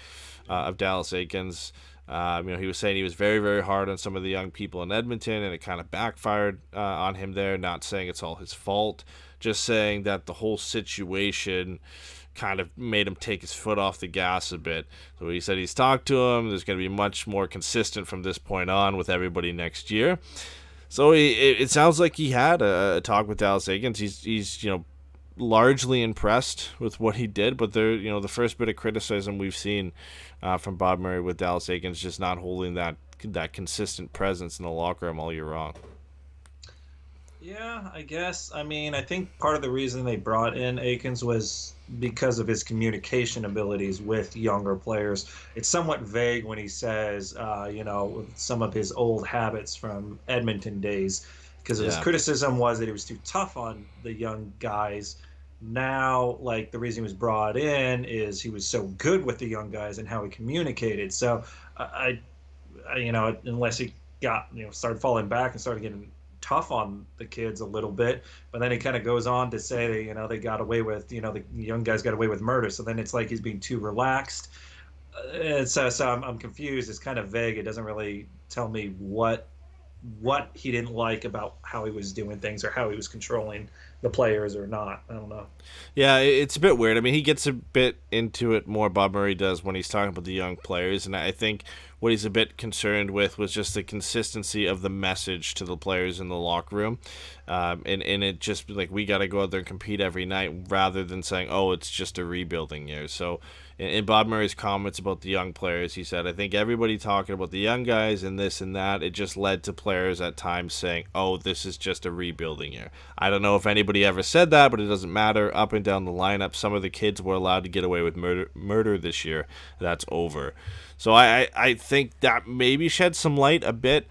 of Dallas Eakins. He was saying he was very, very hard on some of the young people in Edmonton, and it kind of backfired on him there. Not saying it's all his fault, just saying that the whole situation kind of made him take his foot off the gas a bit. So he said he's talked to him. There's going to be much more consistent from this point on with everybody next year. So it sounds like he had a talk with Dallas Eakins. He's largely impressed with what he did, but the first bit of criticism we've seen from Bob Murray with Dallas Eakins just not holding that consistent presence in the locker room all year long. Yeah, I guess. I mean, I think part of the reason they brought in Eakins was because of his communication abilities with younger players. It's somewhat vague when he says, some of his old habits from Edmonton days, because his criticism was that he was too tough on the young guys. Now, the reason he was brought in is he was so good with the young guys and how he communicated. So, unless he got, started falling back and started getting tough on the kids a little bit, but then he kind of goes on to say they got away with, the young guys got away with murder. So then it's like he's being too relaxed. So I'm confused. It's kind of vague. It doesn't really tell me what what he didn't like about how he was doing things or how he was controlling the players or not. I don't know. Yeah, it's a bit weird. I mean, he gets a bit into it more, Bob Murray does, when he's talking about the young players. And I think what he's a bit concerned with was just the consistency of the message to the players in the locker room. And it just, like, we got to go out there and compete every night rather than saying, oh, it's just a rebuilding year. So in Bob Murray's comments about the young players, he said, I think everybody talking about the young guys and this and that, it just led to players at times saying, oh, this is just a rebuilding year. I don't know if anybody ever said that, but it doesn't matter. Up and down the lineup, some of the kids were allowed to get away with murder this year. That's over. So I think that maybe shed some light a bit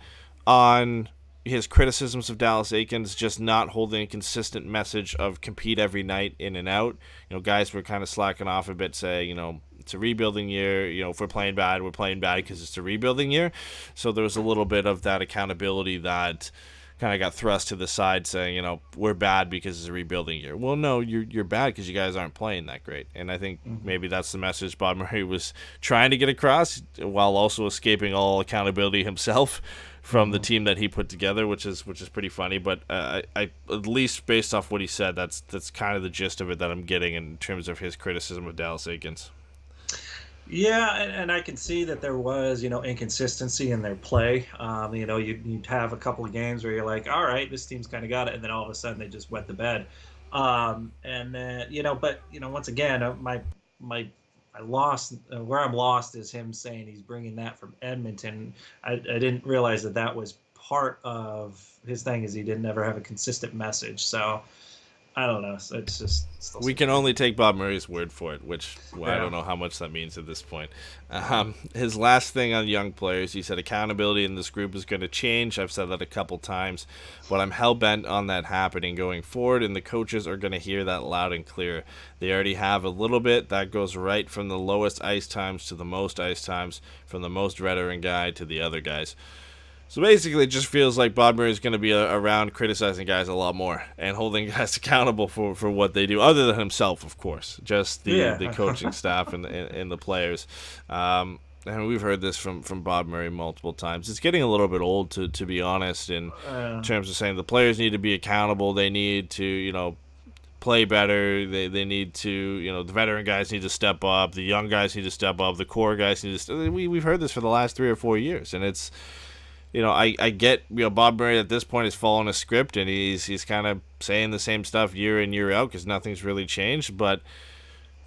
on his criticisms of Dallas Eakins just not holding a consistent message of compete every night in and out. You know, guys were kind of slacking off a bit, saying, you know, it's a rebuilding year. You know, if we're playing bad because it's a rebuilding year. So there was a little bit of that accountability that kind of got thrust to the side, saying, you know, we're bad because it's a rebuilding year. Well, no, you're bad because you guys aren't playing that great. And I think maybe that's the message Bob Murray was trying to get across, while also escaping all accountability himself from the team that he put together, which is pretty funny. But I at least based off what he said, that's kind of the gist of it that I'm getting in terms of his criticism of Dallas Eakins. Yeah, and I can see that there was, inconsistency in their play. You'd have a couple of games where you're like, all right, this team's kind of got it, and then all of a sudden they just wet the bed. And then, once again, I lost where I'm lost is him saying he's bringing that from Edmonton. I didn't realize that was part of his thing, is he didn't ever have a consistent message. So I don't know. So it's just we can only take Bob Murray's word for it, which I Yeah. don't know how much that means at this point. His last thing on young players, he said accountability in this group is going to change. I've said that a couple times, but I'm hell-bent on that happening going forward, and the coaches are going to hear that loud and clear. They already have a little bit. That goes right from the lowest ice times to the most ice times, from the most veteran guy to the other guys. So basically, it just feels like Bob Murray is going to be around criticizing guys a lot more and holding guys accountable for what they do, other than himself, of course. Just the coaching staff and the players. And we've heard this from Bob Murray multiple times. It's getting a little bit old, to be honest, in terms of saying the players need to be accountable. They need to, play better. They need to, the veteran guys need to step up. The young guys need to step up. The core guys need to step up. We've heard this for the last 3 or 4 years, and it's... I get, Bob Murray at this point is following a script, and he's kind of saying the same stuff year in, year out, because nothing's really changed. But,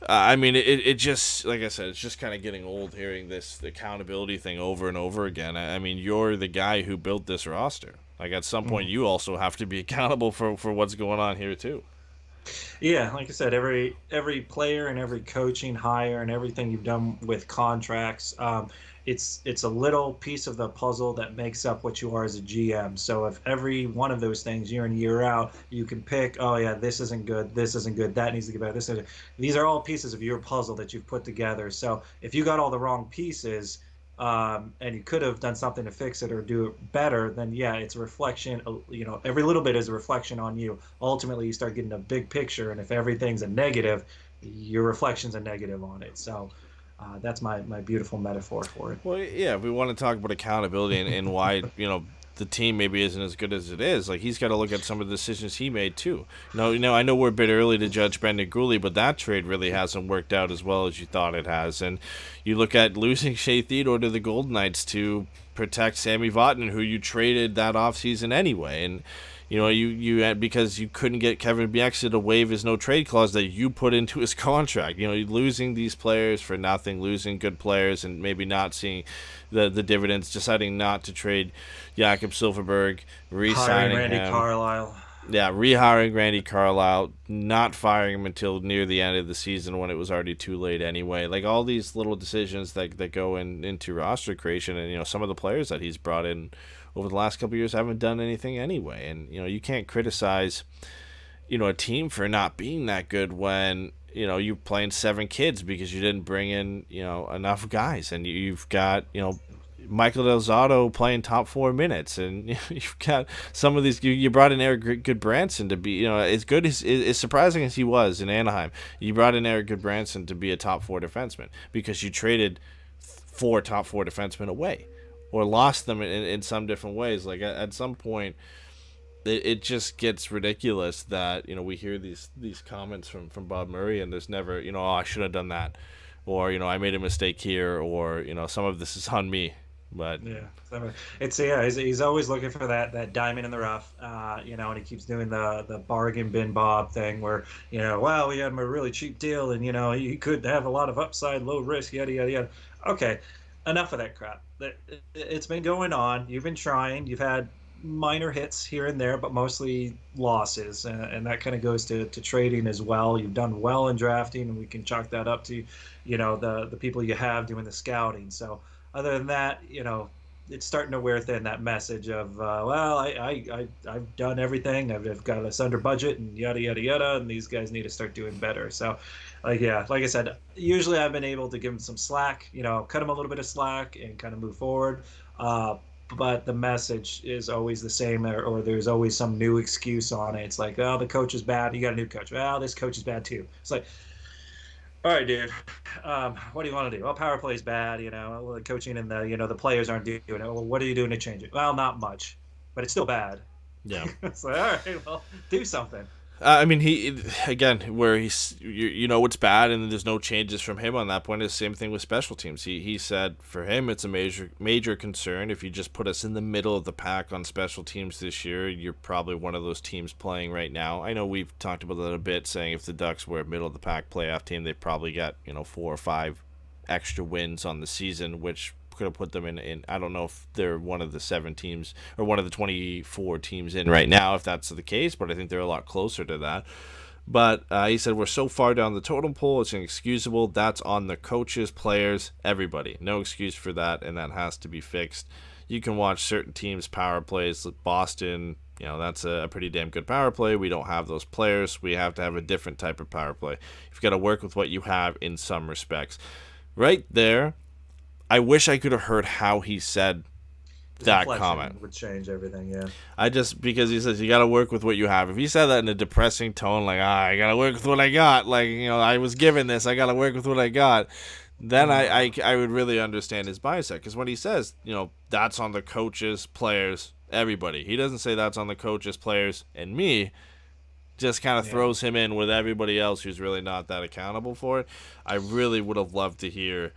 it just, like I said, it's just kind of getting old hearing this accountability thing over and over again. I mean, you're the guy who built this roster. Like, at some point, you also have to be accountable for what's going on here, too. Yeah, like I said, every player and every coaching hire and everything you've done with contracts, it's a little piece of the puzzle that makes up what you are as a GM. So if every one of those things year in, year out, you can pick, oh yeah, this isn't good, that needs to get better, these are all pieces of your puzzle that you've put together. So if you got all the wrong pieces, and you could have done something to fix it or do it better, then yeah, it's a reflection. Every little bit is a reflection on you. Ultimately, you start getting a big picture, and if everything's a negative, your reflection's a negative on it. So that's my beautiful metaphor for it. Well, yeah, if we want to talk about accountability and why, the team maybe isn't as good as it is, like, he's got to look at some of the decisions he made too. I know we're a bit early to judge Brendan Gooley, but that trade really hasn't worked out as well as you thought it has. And you look at losing Shea Theodore to the Golden Knights to protect Sammy Vatanen, who you traded that offseason anyway, and you because you couldn't get Kevin Bieksa to waive his no trade clause that you put into his contract. Losing these players for nothing, losing good players, and maybe not seeing the dividends, deciding not to trade Jakob Silfverberg, re-signing Randy him. Carlyle. Yeah, rehiring Randy Carlyle, not firing him until near the end of the season when it was already too late anyway. Like, all these little decisions that go into roster creation, and some of the players that he's brought in over the last couple of years haven't done anything anyway. And you can't criticize a team for not being that good when you're playing 7 kids because you didn't bring in enough guys, and you've got Michael Del Zotto playing top 4 minutes, and you've got some of these. You brought in Eric Goodbranson to be as good as surprising as he was in Anaheim. You brought in Eric Goodbranson to be a top 4 defenseman because you traded 4 top 4 defensemen away. or lost them in some different ways. Like at some point, it just gets ridiculous that we hear these comments from Bob Murray, and there's never oh, I should have done that, or I made a mistake here, or some of this is on me. But Yeah, he's always looking for that diamond in the rough, and he keeps doing the bargain bin Bob thing where well, we had him a really cheap deal, and he could have a lot of upside, low risk, yada yada yada. Okay, enough of that crap. It's been going on. You've been trying. You've had minor hits here and there, but mostly losses, and that kind of goes to trading as well. You've done well in drafting, and we can chalk that up to the people you have doing the scouting. So other than that, it's starting to wear thin, that message of, well, I've done everything. I've got us under budget and yada, yada, yada, and these guys need to start doing better. So, like I said, usually I've been able to give them some slack, cut them a little bit of slack and kind of move forward. But the message is always the same, or there's always some new excuse on it. It's like, oh, the coach is bad. You got a new coach. Well, this coach is bad too. It's like, all right, dude. What do you want to do? Well, power play is bad. The coaching and the players aren't doing it. Well, what are you doing to change it? Well, not much, but it's still bad. Yeah. It's like, all right, well, do something. I mean, he again, where he's it's bad, and there's no changes from him on that point. It's the same thing with special teams. He said for him it's a major concern. If you just put us in the middle of the pack on special teams this year, you're probably one of those teams playing right now. I know we've talked about that a bit, saying if the Ducks were a middle of the pack playoff team, they probably got 4 or 5 extra wins on the season, which could have put them in. I don't know if they're one of the 7 teams or one of the 24 teams in right now, if that's the case, but I think they're a lot closer to that. But he said we're so far down the totem pole, it's inexcusable. That's on the coaches, players, everybody. No excuse for that, and that has to be fixed. You can watch certain teams' power plays. Boston, that's a pretty damn good power play. We don't have those players. We have to have a different type of power play. You've got to work with what you have in some respects. Right there, I wish I could have heard how he said that comment. Would change everything, yeah. Because he says you got to work with what you have. If he said that in a depressing tone, like, I got to work with what I got, like, I was given this, I got to work with what I got, then I would really understand his mindset. Because when he says, that's on the coaches, players, everybody, he doesn't say that's on the coaches, players, and me. Just kind of throws him in with everybody else who's really not that accountable for it. I really would have loved to hear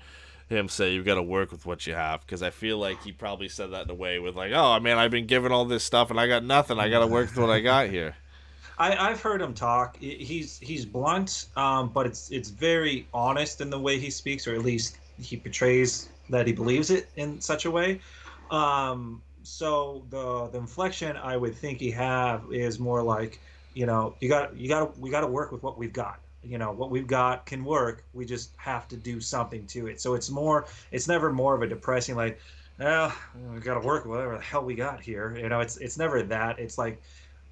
him say you've got to work with what you have, because I feel like he probably said that in a way with like, oh man, I've been given all this stuff and I got nothing. I got to work with what I got here. I've heard him talk. He's blunt, but it's very honest in the way he speaks, or at least he portrays that he believes it in such a way. So the inflection I would think he have is more like, we got to work with what we've got. What we've got can work. We just have to do something to it. So it's never more of a depressing, like, well, we got to work with whatever the hell we got here. It's never that. It's like,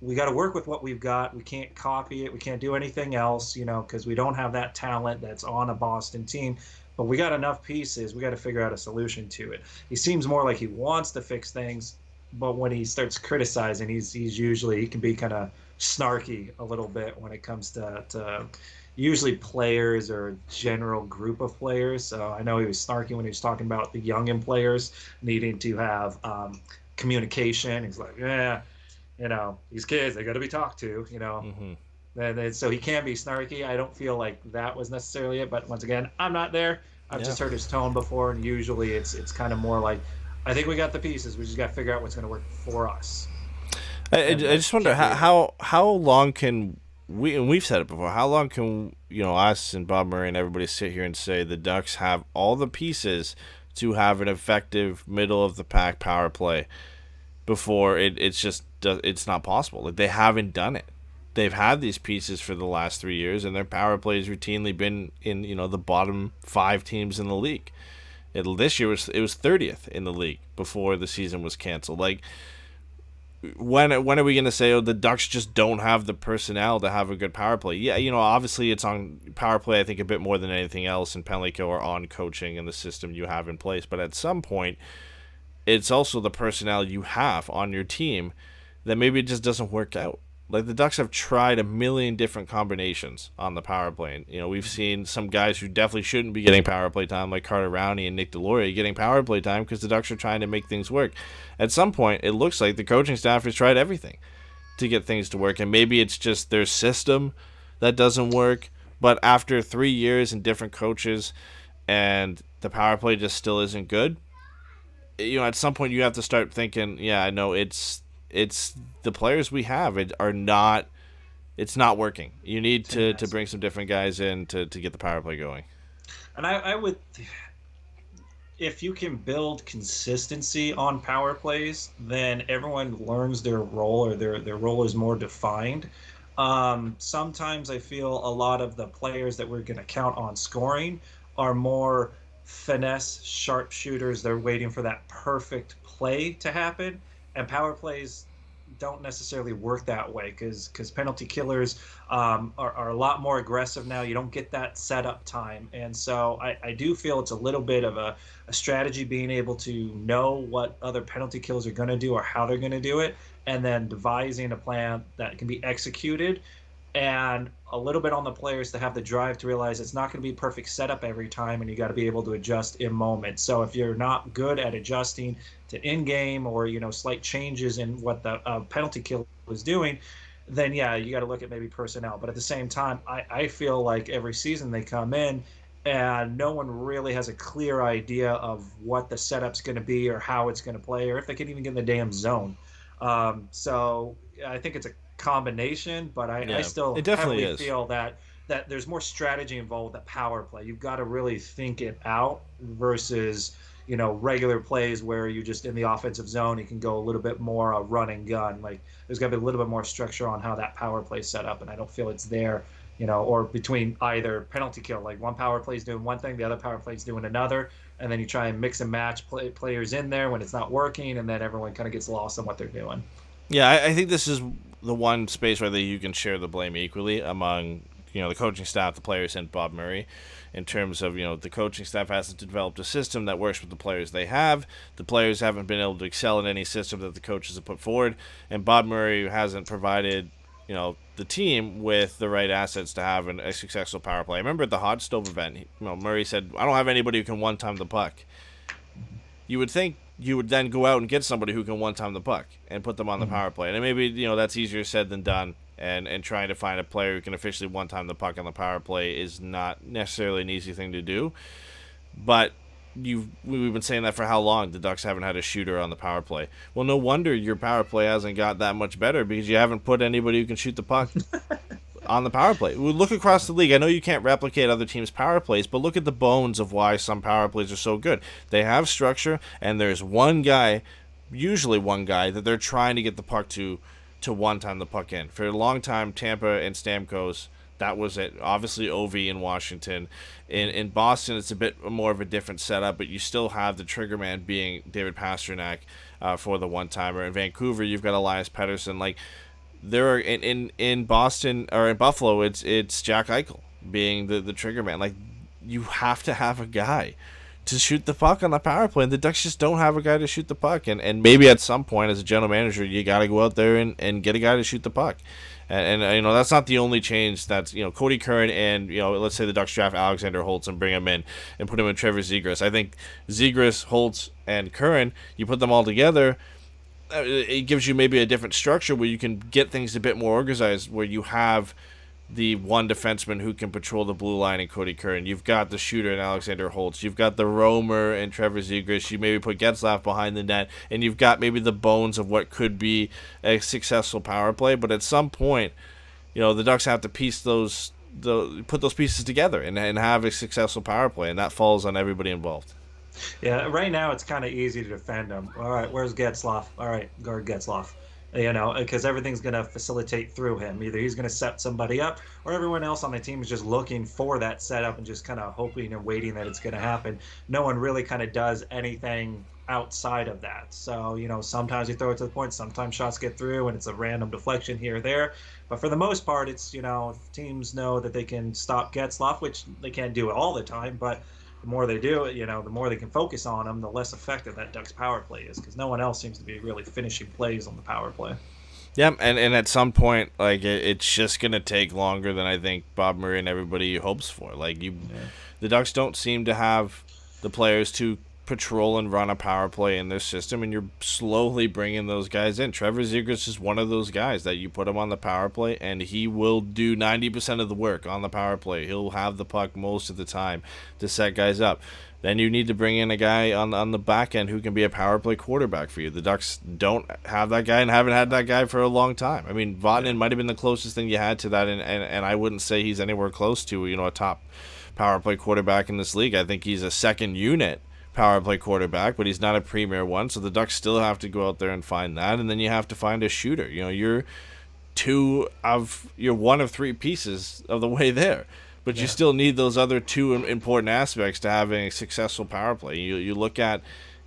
we got to work with what we've got. We can't copy it. We can't do anything else, because we don't have that talent that's on a Boston team. But we got enough pieces. We got to figure out a solution to it. He seems more like he wants to fix things, but when he starts criticizing, he can be kind of snarky a little bit when it comes to usually players or general group of players. So I know he was snarky when he was talking about the youngin players needing to have communication. He's like, yeah, these kids, they got to be talked to, Mm-hmm. And so he can be snarky. I don't feel like that was necessarily it, but once again, I'm not there. I've just heard his tone before, and usually it's kind of more like, I think we got the pieces. We just got to figure out what's going to work for us. I just wonder how long can we, and we've said it before, how long can us and Bob Murray and everybody sit here and say the Ducks have all the pieces to have an effective middle of the pack power play before it's not possible? Like, they haven't done it. They've had these pieces for the last 3 years, and their power play has routinely been in the bottom 5 teams in the league. This year it was 30th in the league before the season was canceled. Like, when are we going to say, the Ducks just don't have the personnel to have a good power play? Yeah, obviously it's on power play, I think, a bit more than anything else, and penalty kill, or on coaching and the system you have in place. But at some point, it's also the personnel you have on your team that maybe it just doesn't work out. Like, the Ducks have tried a million different combinations on the power play. And, we've seen some guys who definitely shouldn't be getting power play time, like Carter Rowney and Nick Deslauriers, getting power play time because the Ducks are trying to make things work. At some point, it looks like the coaching staff has tried everything to get things to work, and maybe it's just their system that doesn't work. But after 3 years and different coaches, and the power play just still isn't good, at some point you have to start thinking, yeah, I know it's the players we have it's not working. You need to bring some different guys in to get the power play going. And I would, if you can build consistency on power plays, then everyone learns their role, or their role is more defined. Sometimes I feel a lot of the players that we're going to count on scoring are more finesse sharpshooters. They're waiting for that perfect play to happen, and power plays don't necessarily work that way because penalty killers are a lot more aggressive now. You don't get that setup time, and so I do feel it's a little bit of a strategy, being able to know what other penalty killers are going to do or how they're going to do it, and then devising a plan that can be executed, and a little bit on the players to have the drive to realize it's not going to be perfect setup every time, and you got to be able to adjust in moment. So if you're not good at adjusting to in-game, or slight changes in what the penalty kill is doing, then yeah, you got to look at maybe personnel. But at the same time, I feel like every season they come in and no one really has a clear idea of what the setup's going to be, or how it's going to play, or if they can even get in the damn zone. So I think it's a combination, but I still it definitely heavily is. feel that there's more strategy involved with that power play. You've got to really think it out versus regular plays where you just in the offensive zone, you can go a little bit more run and gun. Like, there's got to be a little bit more structure on how that power play is set up, and I don't feel it's there. Or between either penalty kill, like one power play is doing one thing, the other power play is doing another, and then you try and mix and match players in there when it's not working, and then everyone kind of gets lost on what they're doing. Yeah, I think this is the one space where you can share the blame equally among the coaching staff, the players, and Bob Murray, in terms of the coaching staff hasn't developed a system that works with the players they have. The players haven't been able to excel in any system that the coaches have put forward, and Bob Murray hasn't provided the team with the right assets to have a successful power play. I remember at the hot stove event, Murray said, "I don't have anybody who can one-time the puck." You would think you would then go out and get somebody who can one-time the puck and put them on the power play. And maybe, that's easier said than done. And trying to find a player who can officially one-time the puck on the power play is not necessarily an easy thing to do. But we've been saying that for how long? The Ducks haven't had a shooter on the power play. Well, no wonder your power play hasn't got that much better, because you haven't put anybody who can shoot the puck on the power play. We look across the league. I know you can't replicate other teams' power plays, but look at the bones of why some power plays are so good. They have structure, and there's usually one guy, that they're trying to get the puck to one-time the puck in. For a long time, Tampa and Stamkos, that was it. Obviously, Ovi in Washington. In Boston, it's a bit more of a different setup, but you still have the trigger man being David Pastrnak for the one-timer. In Vancouver, you've got Elias Pettersson. Like, there are in Boston, or in Buffalo, it's Jack Eichel being the trigger man. Like, you have to have a guy to shoot the puck on the power play, and the Ducks just don't have a guy to shoot the puck. And maybe at some point, as a general manager, you got to go out there and get a guy to shoot the puck. And that's not the only change. That's Cody Curran, and let's say the Ducks draft Alexander Holtz and bring him in and put him in Trevor Zegras. I think Zegras, Holtz, and Curran, you put them all together, it gives you maybe a different structure where you can get things a bit more organized, where you have the one defenseman who can patrol the blue line in Cody Curran. You've got the shooter in Alexander Holtz. You've got the roamer and Trevor Zegras. You maybe put Getzlaf behind the net, and you've got maybe the bones of what could be a successful power play. But at some point, the Ducks have to put those pieces together and have a successful power play, and that falls on everybody involved. Yeah, right now it's kind of easy to defend him. All right, where's Getzlaf? All right, guard Getzlaf. Because everything's going to facilitate through him. Either he's going to set somebody up, or everyone else on the team is just looking for that setup and just kind of hoping and waiting that it's going to happen. No one really kind of does anything outside of that. So, sometimes you throw it to the point, sometimes shots get through and it's a random deflection here or there. But for the most part, it's, if teams know that they can stop Getzlaf, which they can't do it all the time, but the more they do it, the more they can focus on them, the less effective that Ducks power play is, because no one else seems to be really finishing plays on the power play. Yeah, and at some point, like it's just gonna take longer than I think Bob Murray and everybody hopes for. Yeah. The Ducks don't seem to have the players to patrol and run a power play in their system, and you're slowly bringing those guys in. Trevor Zegras is one of those guys that you put him on the power play, and he will do 90% of the work on the power play. He'll have the puck most of the time to set guys up. Then you need to bring in a guy on the back end who can be a power play quarterback for you. The Ducks don't have that guy and haven't had that guy for a long time. I mean, Vatanen might have been the closest thing you had to that, and I wouldn't say he's anywhere close to a top power play quarterback in this league. I think he's a second unit power play quarterback, but he's not a premier one. So the Ducks still have to go out there and find that, and then you have to find a shooter. You're one of three pieces of the way there. But you still need those other two important aspects to having a successful power play. You look at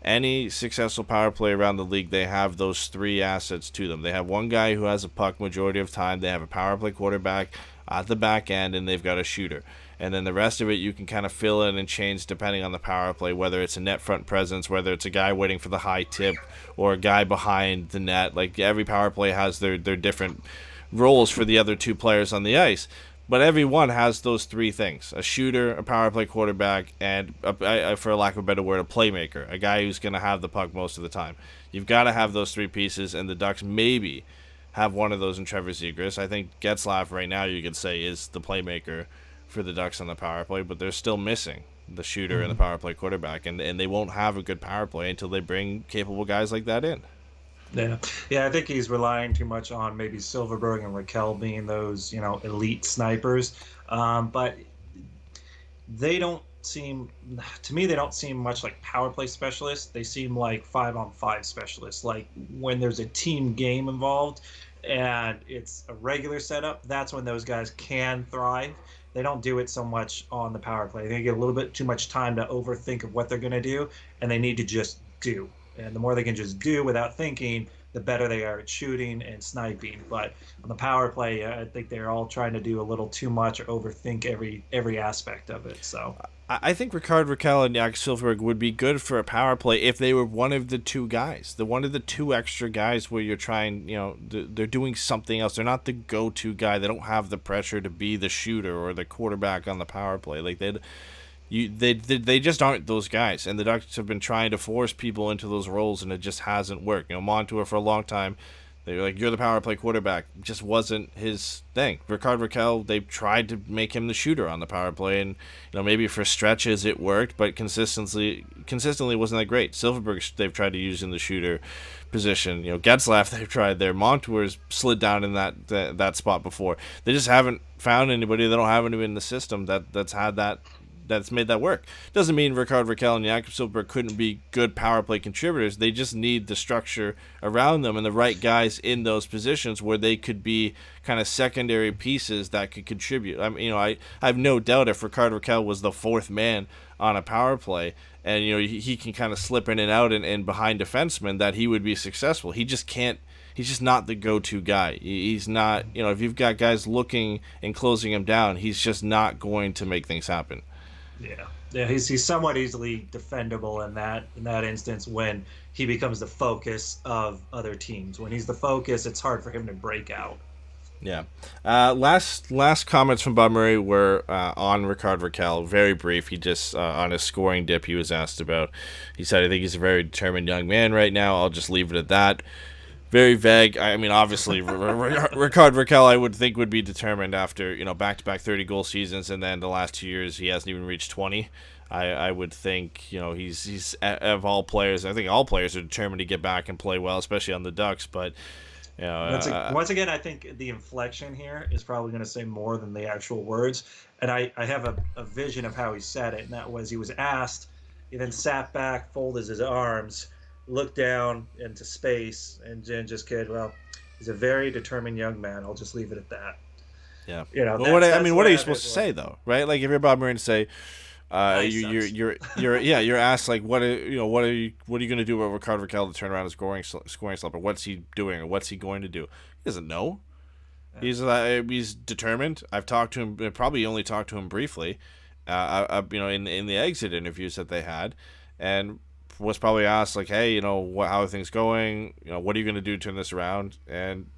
any successful power play around the league, they have those three assets to them. They have one guy who has a puck majority of time. They have a power play quarterback at the back end, and they've got a shooter. And then the rest of it you can kind of fill in and change depending on the power play, whether it's a net front presence, whether it's a guy waiting for the high tip, or a guy behind the net. Like every power play has their different roles for the other two players on the ice. But every one has those three things: a shooter, a power play quarterback, and, for lack of a better word, a playmaker, a guy who's going to have the puck most of the time. You've got to have those three pieces, and the Ducks maybe have one of those in Trevor Zegras. I think Getzlaf right now, you could say, is the playmaker for the Ducks on the power play, but they're still missing the shooter and the power play quarterback, and they won't have a good power play until they bring capable guys like that in. Yeah, I think he's relying too much on maybe Silverberg and Raquel being those, elite snipers. But they don't seem, to me, they don't seem much like power play specialists. They seem like 5-on-5 specialists. Like when there's a team game involved and it's a regular setup, that's when those guys can thrive. They don't do it so much on the power play. They get a little bit too much time to overthink of what they're going to do, and they need to just do. And the more they can just do without thinking, the better they are at shooting and sniping. But on the power play, I think they're all trying to do a little too much or overthink every aspect of it. So I think Rickard Rakell and Jakob Silfverberg would be good for a power play if they were one of the two guys, one of the two extra guys where you're trying, they're doing something else. They're not the go-to guy. They don't have the pressure to be the shooter or the quarterback on the power play. Like they just aren't those guys, and the Ducks have been trying to force people into those roles, and it just hasn't worked. Montour for a long time, they were like, "You're the power play quarterback." It just wasn't his thing. Rickard Rakell, they tried to make him the shooter on the power play, and maybe for stretches it worked, but consistently wasn't that great. Silverberg, they've tried to use in the shooter position. Getzlaf, they've tried there. Montour's slid down in that spot before. They just haven't found anybody. They don't have anybody in the system that's made that work. Doesn't mean Rickard Rakell and Jakob Silfverberg couldn't be good power play contributors. They just need the structure around them and the right guys in those positions where they could be kind of secondary pieces that could contribute. I have no doubt if Rickard Rakell was the fourth man on a power play and he can kind of slip in and out and behind defensemen, that he would be successful. He just can't. He's just not the go-to guy. He's not. If you've got guys looking and closing him down, he's just not going to make things happen. Yeah, he's somewhat easily defendable in that instance when he becomes the focus of other teams. When he's the focus, it's hard for him to break out. Yeah. Last comments from Bob Murray were on Rickard Rakell. Very brief. He just on his scoring dip he was asked about. He said, "I think he's a very determined young man right now. I'll just leave it at that." Very vague. I mean, obviously, Rickard Rakell, I would think, would be determined after back-to-back 30-goal seasons, and then the last 2 years he hasn't even reached 20. I would think he's of all players. I think all players are determined to get back and play well, especially on the Ducks. But once again, I think the inflection here is probably going to say more than the actual words. And I have a vision of how he said it, and that was he was asked, he then sat back, folded his arms, looked down into space, and then just kid, well, he's a very determined young man. I'll just leave it at that. Yeah. Well, what are you supposed to say though, right? Like if you're Bob Murray to say, you're asked like what are you going to do with Rickard Rakell to turn around his scoring slump, or what's he doing, or what's he going to do? He doesn't know. Yeah. He's determined. I've talked to him, probably only talked to him briefly, in the exit interviews that they had, and was probably asked like, hey, how are things going? What are you going to do to turn this around? And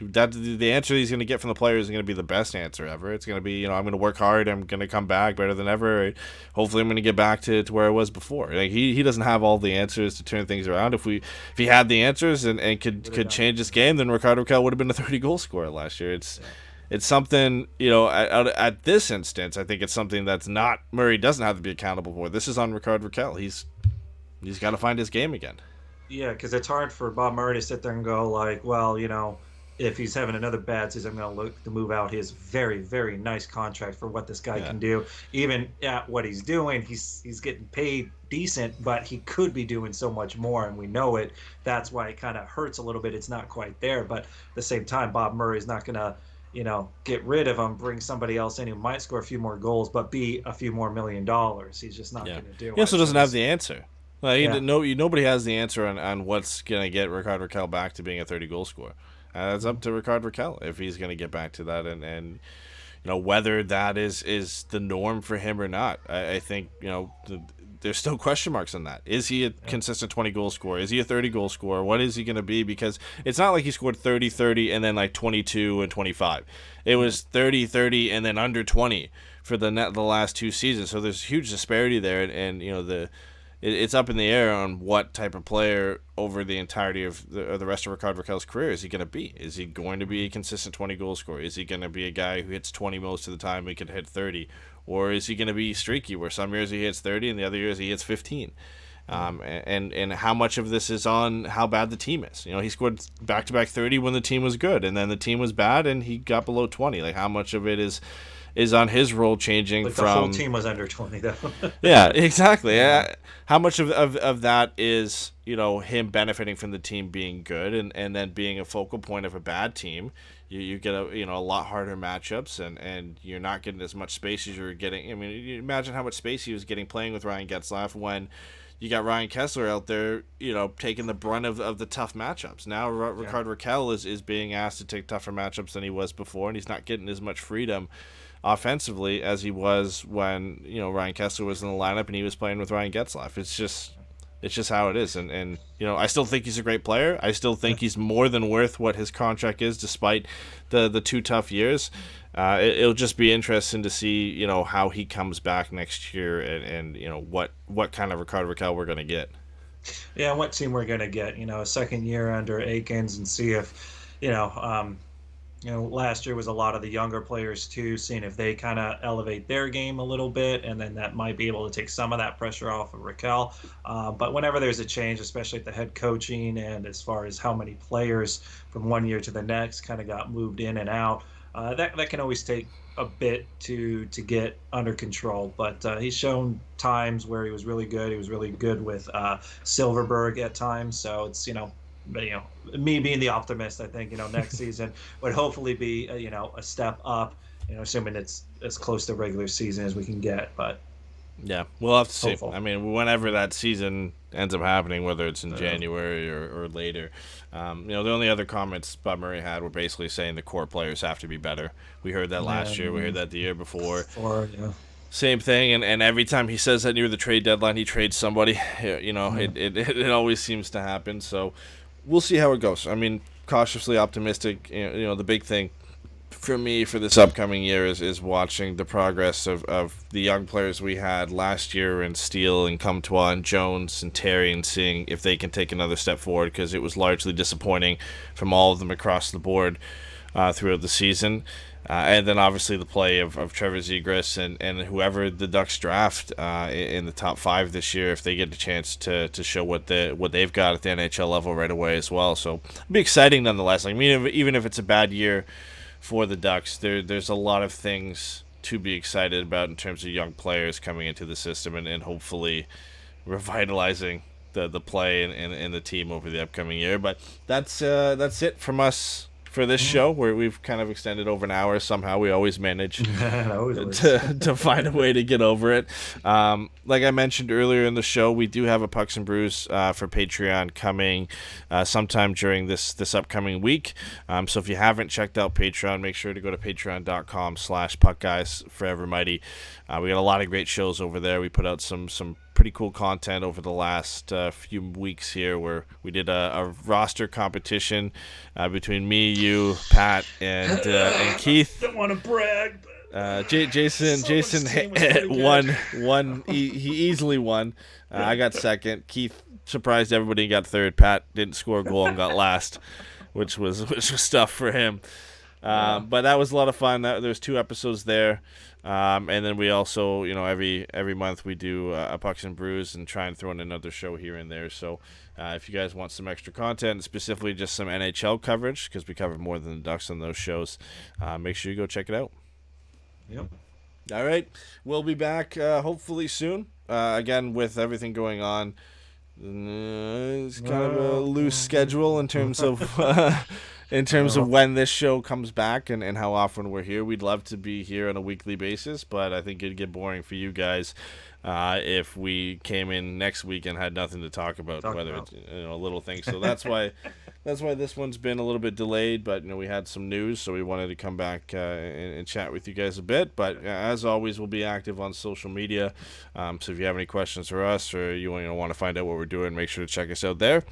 the answer he's going to get from the players is going to be the best answer ever. It's going to be, I'm going to work hard. I'm going to come back better than ever. Hopefully, I'm going to get back to where I was before. Like he doesn't have all the answers to turn things around. If he had the answers and could change this game, then Ricardo Rakell would have been a 30-goal scorer last year. It's something, at this instance, I think it's something that's not Murray doesn't have to be accountable for. This is on Ricardo Rakell. He's got to find his game again. Yeah, because it's hard for Bob Murray to sit there and go like, well, if he's having another bad season, I'm going to look to move out his very, very nice contract for what this guy can do. Even at what he's doing, he's getting paid decent, but he could be doing so much more, and we know it. That's why it kind of hurts a little bit. It's not quite there, but at the same time, Bob Murray's not going to, get rid of him, bring somebody else in who might score a few more goals, but be a few more $1 million. He's just not going to do it. He also doesn't have the answer. Nobody has the answer on what's going to get Ricardo Rakell back to being a 30-goal scorer. It's up to Ricardo Rakell if he's going to get back to that, and whether that is the norm for him or not. I think there's still question marks on that. Is he a consistent 20-goal scorer? Is he a 30-goal scorer? What is he going to be? Because it's not like he scored 30, and then like 22 and 25. It was 30, and then under 20 for the last two seasons. So there's huge disparity there, and it's up in the air on what type of player over the entirety of the rest of Ricardo Rakell's career is he going to be. Is he going to be a consistent 20-goal scorer? Is he going to be a guy who hits 20 most of the time and can hit 30? Or is he going to be streaky where some years he hits 30 and the other years he hits 15? And how much of this is on how bad the team is? He scored back-to-back 30 when the team was good, and then the team was bad and he got below 20. Like, how much of it is on his role changing like from... the whole team was under 20, though. Yeah, exactly. How much of that is, him benefiting from the team being good and then being a focal point of a bad team? You get a lot harder matchups, and you're not getting as much space as you were getting. I mean, you imagine how much space he was getting playing with Ryan Getzlaf when you got Ryan Kessler out there, taking the brunt of the tough matchups. Now Ricardo Rakell is being asked to take tougher matchups than he was before, and he's not getting as much freedom offensively as he was when Ryan Kessler was in the lineup and he was playing with Ryan Getzlaf. It's just how it is, and I still think he's a great player. I still think he's more than worth what his contract is, despite the 2 tough years. It'll just be interesting to see how he comes back next year, and what kind of Ricardo Rakell we're gonna get. Yeah, what team we're gonna get? A second year under Aikens, and see if last year was a lot of the younger players too, seeing if they kind of elevate their game a little bit, and then that might be able to take some of that pressure off of Rakell. But whenever there's a change, especially at the head coaching and as far as how many players from one year to the next kind of got moved in and out, that can always take a bit to get under control. But he's shown times where he was really good. He was really good with Silverberg at times. So it's me being the optimist, I think next season would hopefully be a step up. Assuming it's as close to regular season as we can get. But yeah, we'll have to see. Hopeful. I mean, whenever that season ends up happening, whether it's in January or later, the only other comments Bob Murray had were basically saying the core players have to be better. We heard that last year. We heard that the year before. Same thing, and every time he says that near the trade deadline, he trades somebody. It always seems to happen. So we'll see how it goes. I mean, cautiously optimistic. The big thing for me for this upcoming year is watching the progress of the young players we had last year in Steele and Comtois and Jones and Terry, and seeing if they can take another step forward, because it was largely disappointing from all of them across the board throughout the season. And then obviously the play of Trevor Zegras and whoever the Ducks draft in the top 5 this year, if they get a chance to show what they've got at the NHL level right away as well. So it'll be exciting nonetheless. I mean, even if it's a bad year for the Ducks, there's a lot of things to be excited about in terms of young players coming into the system and hopefully revitalizing the play and the team over the upcoming year. But that's it from us for this show, where we've kind of extended over an hour. Somehow we always manage to find a way to get over it. Like I mentioned earlier in the show, we do have a Pucks and Brews for Patreon coming sometime during this upcoming week. So if you haven't checked out Patreon, make sure to go to patreon.com/puckguysforevermighty. We got a lot of great shows over there. We put out some pretty cool content over the last few weeks here, where we did a roster competition between me, you, Pat, and Keith. Don't want to brag, but Jason won. He easily won. I got second. Keith surprised everybody and got third. Pat didn't score a goal and got last, which was tough for him. But that was a lot of fun. There's 2 episodes there. And then we also, every month we do a Pucks and Brews and try and throw in another show here and there. So if you guys want some extra content, specifically just some NHL coverage, because we cover more than the Ducks on those shows, make sure you go check it out. Yep. All right. We'll be back hopefully soon. Again, with everything going on, it's kind of a loose schedule in terms of of when this show comes back and how often we're here. We'd love to be here on a weekly basis, but I think it'd get boring for you guys if we came in next week and had nothing to talk about, it's little things. So that's why this one's been a little bit delayed. But we had some news, so we wanted to come back and chat with you guys a bit. But as always, we'll be active on social media. So if you have any questions for us, or you want to find out what we're doing, make sure to check us out there.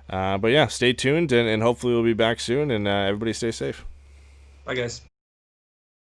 But yeah, stay tuned, and hopefully we'll be back soon. And everybody stay safe. Bye, guys.